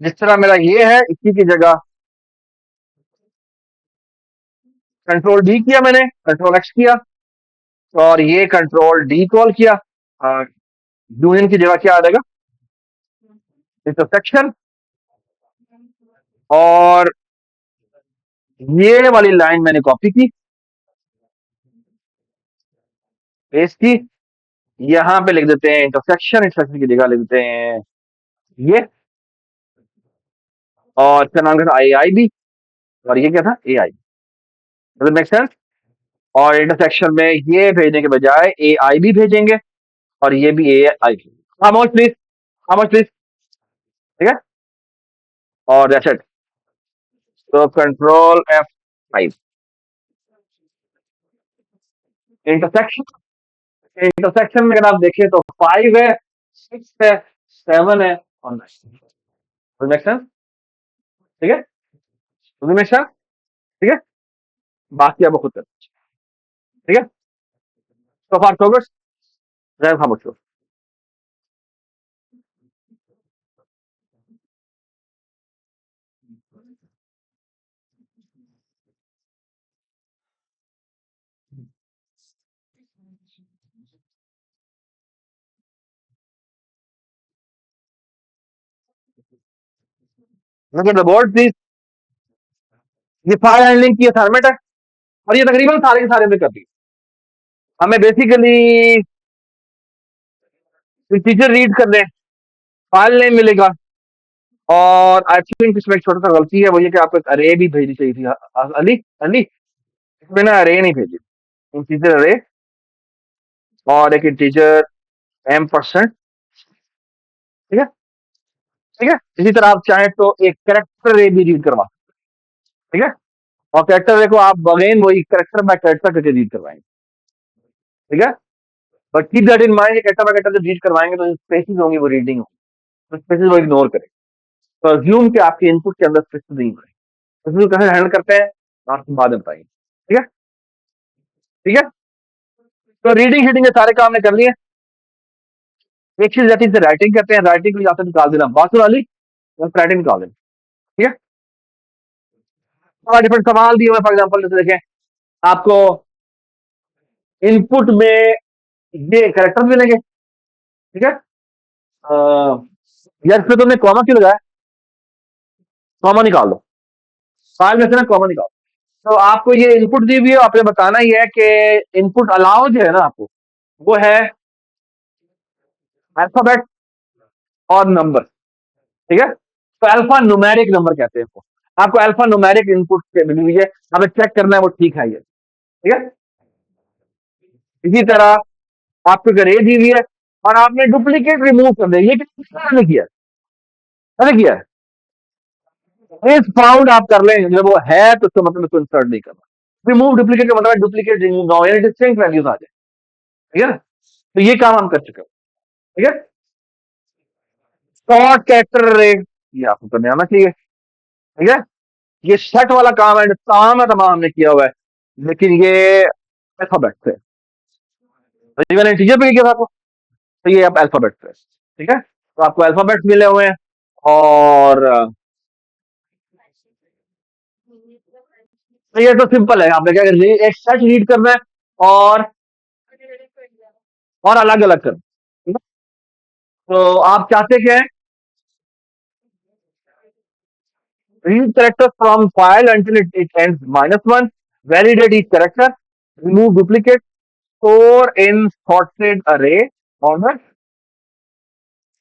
जिस तरह मेरा ये है, इसी की जगह कंट्रोल डी किया मैंने, कंट्रोल एक्स किया, और ये कंट्रोल डी कॉल किया, यूनियन की जगह क्या आ जाएगा, इंटरसेक्शन, और ये वाली लाइन मैंने कॉपी की, पेस्ट की, यहां पे लिख देते हैं इंटरसेक्शन, इंटरसेक्शन की जगह लिख देते हैं ये, और इसका नाम क्या था, आई आई बी, और ये क्या था, ए आई, मेक सेंस। और इंटरसेक्शन में ये भेजने के बजाय ए आई बी भेजेंगे, और ये भी ए आई बी, खामोश प्लीज, खामोश प्लीज, ठीक है। और दैट्स इट, तो कंट्रोल एफ 5, इंटरसेक्शन, इंटरसेक्शन में अगर आप देखें तो 5 है, 6 है, 7 है, और 9, ठीक है, ठीक है, बाकी आपको खुद करना, ठीक है। So far so good, then how much? Look at the board please, ये फाइल हैंडलिंग की असाइनमेंट है, और ये तकरीबन सारे के सारे में करती है, हमें बेसिकली टीचर रीड कर लें, फाइल नेम मिलेगा, और आई थिंक इसमें एक छोटा सा गलती है, वो ये कि आपको एक अरे भी भेजनी चाहिए थी, अली, अली, इसमें ना अरे नहीं भेजी, इंटीजर अरे, और एक इंटीजर m%, ठीक है, ठीक है। इसी तरह आप चाहें तो एक कैरेक्टर अरे भी रीड करवा, ठीक है, और कैरेक्टर अरे को आप अगेन वही कैरेक्टर बाय कैरेक्टर करके रीड करवाएंगे, ठीक है, but keep that in mind, कैटा वगैरह जब रीड करवाएंगे तो स्पेसिस होंगी वो रीडिंग होगी, तो स्पेसिस वो इग्नोर करें। तो अज्यूम कि आपके इनपुट के अंदर स्पेसिस नहीं है, स्पेसिस को कैसे हैंडल करते हैं आपको बाद में बताएंगे। ठीक है, ठीक है। तो रीडिंग हीडिंग के सारे काम ने कर लिए। एक चीज रहती है राइटिंग करते हैं, राइटिंग को जाते निकाल देना बासुर वाली, राइटिंग निकाल देना। ठीक है, और डिफरेंट सवाल दिए हुए, फॉर एग्जाम्पल जैसे देखें आपको इनपुट में ये कैरेक्टर मिलेंगे। ठीक है, यार इसमें तुमने कॉमा क्यों लगाया, कॉमा निकाल दो, फाइल में से ना कॉमा निकाल दो। तो आपको ये इनपुट दी हुई है, आपने बताना ही है कि इनपुट अलाउ जो है ना आपको, वो है अल्फाबेट और नंबर। ठीक है, तो अल्फा न्यूमेरिक नंबर कहते हैं इसको। आपको अल्फा न्यूमेरिक इनपुट मिली हुई है, हमें चेक करना है वो ठीक है ये। ठीक है, इसी तरह आपको अगर ए दी हुई है और आपने डुप्लीकेट रिमूव कर दिया, ये किसने किया है, किया है इस फाउंड आप कर लें, जब वो है तो उसका मतलब इसको इंसर्ट नहीं करना। रिमूव डुप्लीकेट का मतलब डुप्लीकेट रिमूव ना हो, यानी डिस्टिंक्ट वैल्यूज आ जाए। ठीक है ना, तो ये काम हम कर चुके हैं। ठीक है, शॉर्ट कैरेक्टर अरे ये आपको करने आना चाहिए। ठीक है, ये सेट वाला काम है, तमाम तमाम हमने किया हुआ है, लेकिन ये अल्फाबेट से, तो मैंने इंटीजर पे किया था आपको, तो ये आप अल्फाबेट से। ठीक है, तो आपको अल्फाबेट मिले हुए हैं, और तो ये तो सिंपल है, आपने क्या करना है, एक सेट रीड करना है और अलग अलग करना। ठीक है, तो आप चाहते क्या है, read characters from file until it ends -1, validate each character, remove duplicate, store in sorted array order।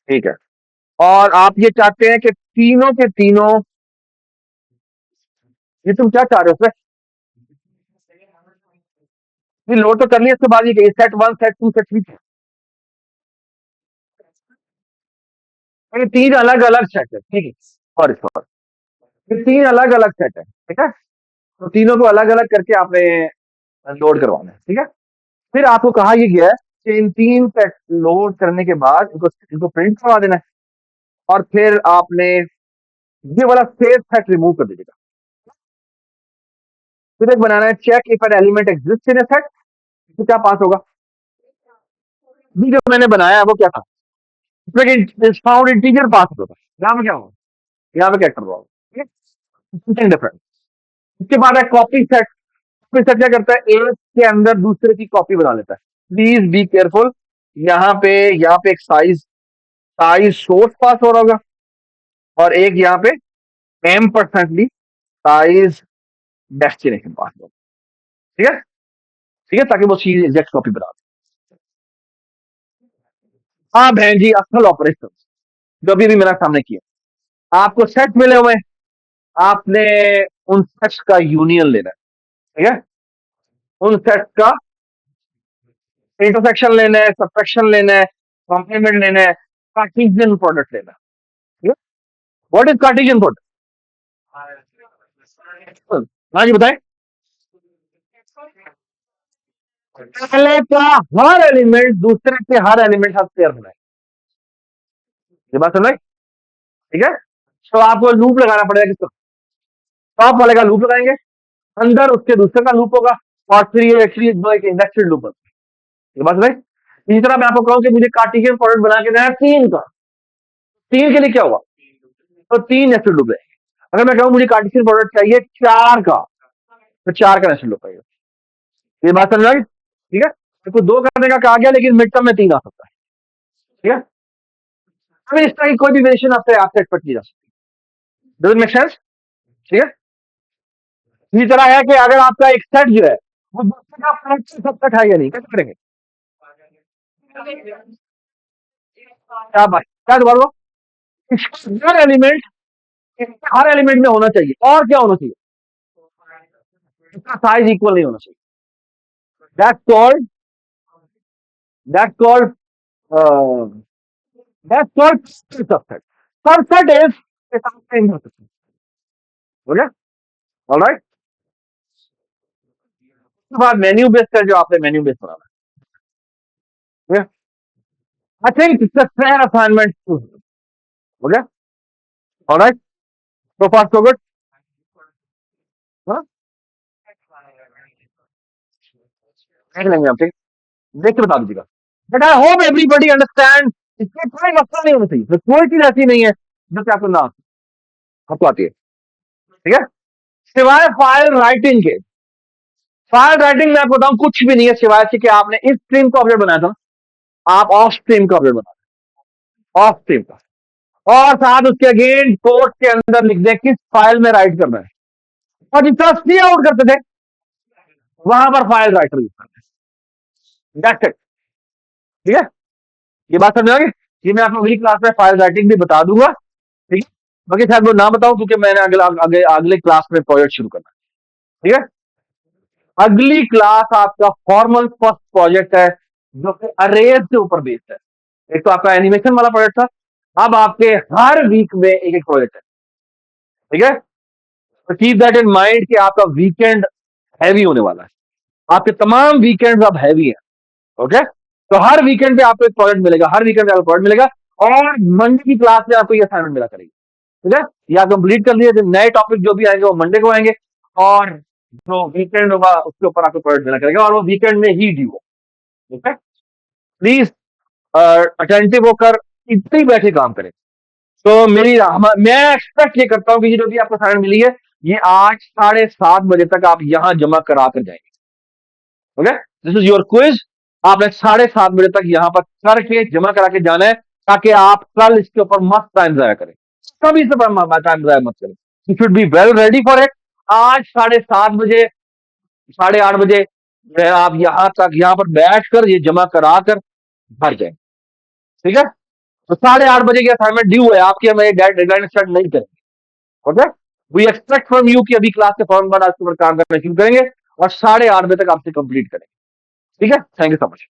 ठीक है, और आप ये चाहते हैं कि तीनों के तीनों, ये तुम क्या चाह रहे हो, ये लोड तो कर लिया, इसके बाद ये set one set two set three, ये तीन अलग अलग सेट है। ठीक है, सॉरी सॉरी, ये तीन अलग अलग सेट है। ठीक है, तो तीनों को अलग अलग करके आपने लोड करवाना है। ठीक है, फिर आपको कहा यह गया है कि इन तीन सेट लोड करने के बाद इनको इनको प्रिंट करवा देना है, और फिर आपने ये वाला सेव सेट रिमूव कर दीजिएगा। फिर एक बनाना है check if an element exist in a set, तो क्या पास होगा। ये जो मैंने बनाया है वो क्या था, फाउंड इंटीजर पास होगा, यहाँ पे क्या होगा, यहाँ पे कैरेक्टर होगा। ठीक है, डिफरेंट। इसके बाद है कॉपी सेट, कॉपी सेट क्या करता है, एक के अंदर दूसरे की कॉपी बना लेता है। प्लीज बी केयरफुल, यहाँ पे एक साइज साइज सोर्स पास हो रहा होगा, और एक यहाँ पे M% साइज डेस्टिनेशन पास होगा। ठीक है, ठीक है, ताकि वो चीज एग्जैक्ट कॉपी बना दे। हाँ बहन जी, असल ऑपरेशन जो अभी भी मेरा सामने किया, आपको सेट मिले हुए हैं, आपने उन सेट्स का यूनियन लेना है। ठीक है, उन सेट्स का इंटरसेक्शन लेना है, सब्ट्रैक्शन लेना है, कॉम्प्लीमेंट लेना है, कार्टेशियन प्रोडक्ट लेना है। ठीक है, व्हाट इज कार्टेशियन प्रोडक्ट, हाँ जी बताएं। पहले का हर एलिमेंट दूसरे के हर एलिमेंट साथ पेयर होना है, ये बात समझ। ठीक है, तो आपको लूप लगाना पड़ेगा, किसको, टॉप वाले का लूप लगाएंगे, अंदर उसके दूसरे का लूप होगा, और फिर ये एक्चुअली दो एक इंडक्टेड लूप होगा। ये बात समझ। इसी तरह मैं आपको कहूं कि मुझे कार्टेशियन प्रोडक्ट बना के देना है तीन का, तीन के लिए क्या होगा, तो तीन नेस्टेड लूप है। अगर मैं कहूं मुझे कार्टेशियन प्रोडक्ट चाहिए चार का, तो चार का नेस्टेड लूप आएगा। ये बात समझ आई। ठीक है, तो दो करने का कहा गया, लेकिन मिड टर्म में तीन आ सकता है। ठीक है, अभी इस तरह की कोई भी वेरिएशन आपसे आपसे एक्सपेक्ट की जा सकती है। Does it make sense. ठीक है, इसी तरह है कि अगर आपका एक सेट जो है वो दूसरे का सबसेट है या नहीं, कैसे करेंगे, क्या बात, क्या दोबारा बोलो? इसका हर एलिमेंट, हर एलिमेंट में होना चाहिए, और क्या होना चाहिए, इसका साइज इक्वल नहीं होना चाहिए। That's called that's called that's called subset. Subset is हो गया, ऑलराइट। उसके बाद मेन्यू बेस्ड है, जो आपने मेन्यू बेस्ड बनाना है। Yeah. I think it's a fair assignment. Okay. All right. So far, so good. हाँ? देख लेंगे हम, ठीक, देख के बता दीजिएगा। But I hope everybody understand, इसमें कोई मसला नहीं होना चाहिए, तो कोई चीज ऐसी नहीं है जो कि आपको ना आपको आती है, ठीक है, सिवाय फाइल राइटिंग के। फाइल राइटिंग में आपको बताऊं कुछ भी नहीं है सिवाय से कि आपने इस स्ट्रीम का ऑब्जेक्ट बनाया था, आप ऑफ स्ट्रीम का ऑब्जेक्ट बना, ऑफ स्ट्रीम का, और साथ उसके अगेन कोर्ट के अंदर लिख दें किस फाइल में राइट करना है, और जितना सी आउट करते थे वहां पर फाइल राइटर यूज करते हैं। दैट्स इट, ठीक है, ये बात समझ आ गई। ये मैं आपको अगली क्लास में फाइल राइटिंग भी बता दूंगा, ठीक है, बाकी शायद वो ना बताऊं क्योंकि मैंने अगले क्लास में प्रोजेक्ट शुरू करना है, ठीक है। अगली क्लास आपका फॉर्मल फर्स्ट प्रोजेक्ट है जो कि अरेज के ऊपर बेस्ड है। एक तो आपका एनिमेशन वाला प्रोजेक्ट था, अब आपके हर वीक में एक एक प्रोजेक्ट है, ठीक है। तो कीप दैट इन माइंड कि आपका वीकेंड हैवी होने वाला है, आपके तमाम वीकेंड अब हैवी है, ओके। तो हर वीकेंड पे आपको एक प्रोजेक्ट मिलेगा, हर वीकेंड पे आपको प्रोजेक्ट मिलेगा, और मंडे की क्लास में आपको ये असाइनमेंट मिला करेगी, ठीक है। या कंप्लीट कर लिए, नए टॉपिक जो भी आएंगे वो मंडे को आएंगे, और जो वीकेंड होगा उसके ऊपर आपको प्रोजेक्ट मिला करेगा, और वो वीकेंड में ही ड्यू हो, ठीक है। प्लीज अटेंटिव होकर इतने ही बैठे काम करें। तो मैं एक्सपेक्ट ये करता हूँ कि ये जो भी आपको असाइनमेंट मिली है ये आज 7:30 बजे तक आप यहां जमा करा कर जाएंगे, okay. This is your quiz, आपने 7:30 बजे तक यहां पर करके जमा करा के जाना है, ताकि आप कल इसके ऊपर मस्त टाइम जाया करें, कभी से टाइम जाया मत करें। You should be well ready for it. आज 7:30 बजे, 8:30 बजे जो है आप यहां तक यहां पर बैठ कर ये जमा करा कर भर जाए, ठीक है। तो 8:30 बजे की असाइनमेंट ड्यू है आपकी, हम डेडलाइन स्टार्ट नहीं करेंगे, okay. We expect from you कि अभी क्लास के फॉर्म बाद आज के ऊपर काम करना शुरू करेंगे और 8:30 बजे तक आपसे कंप्लीट करेंगे, ठीक है। Thank you so much.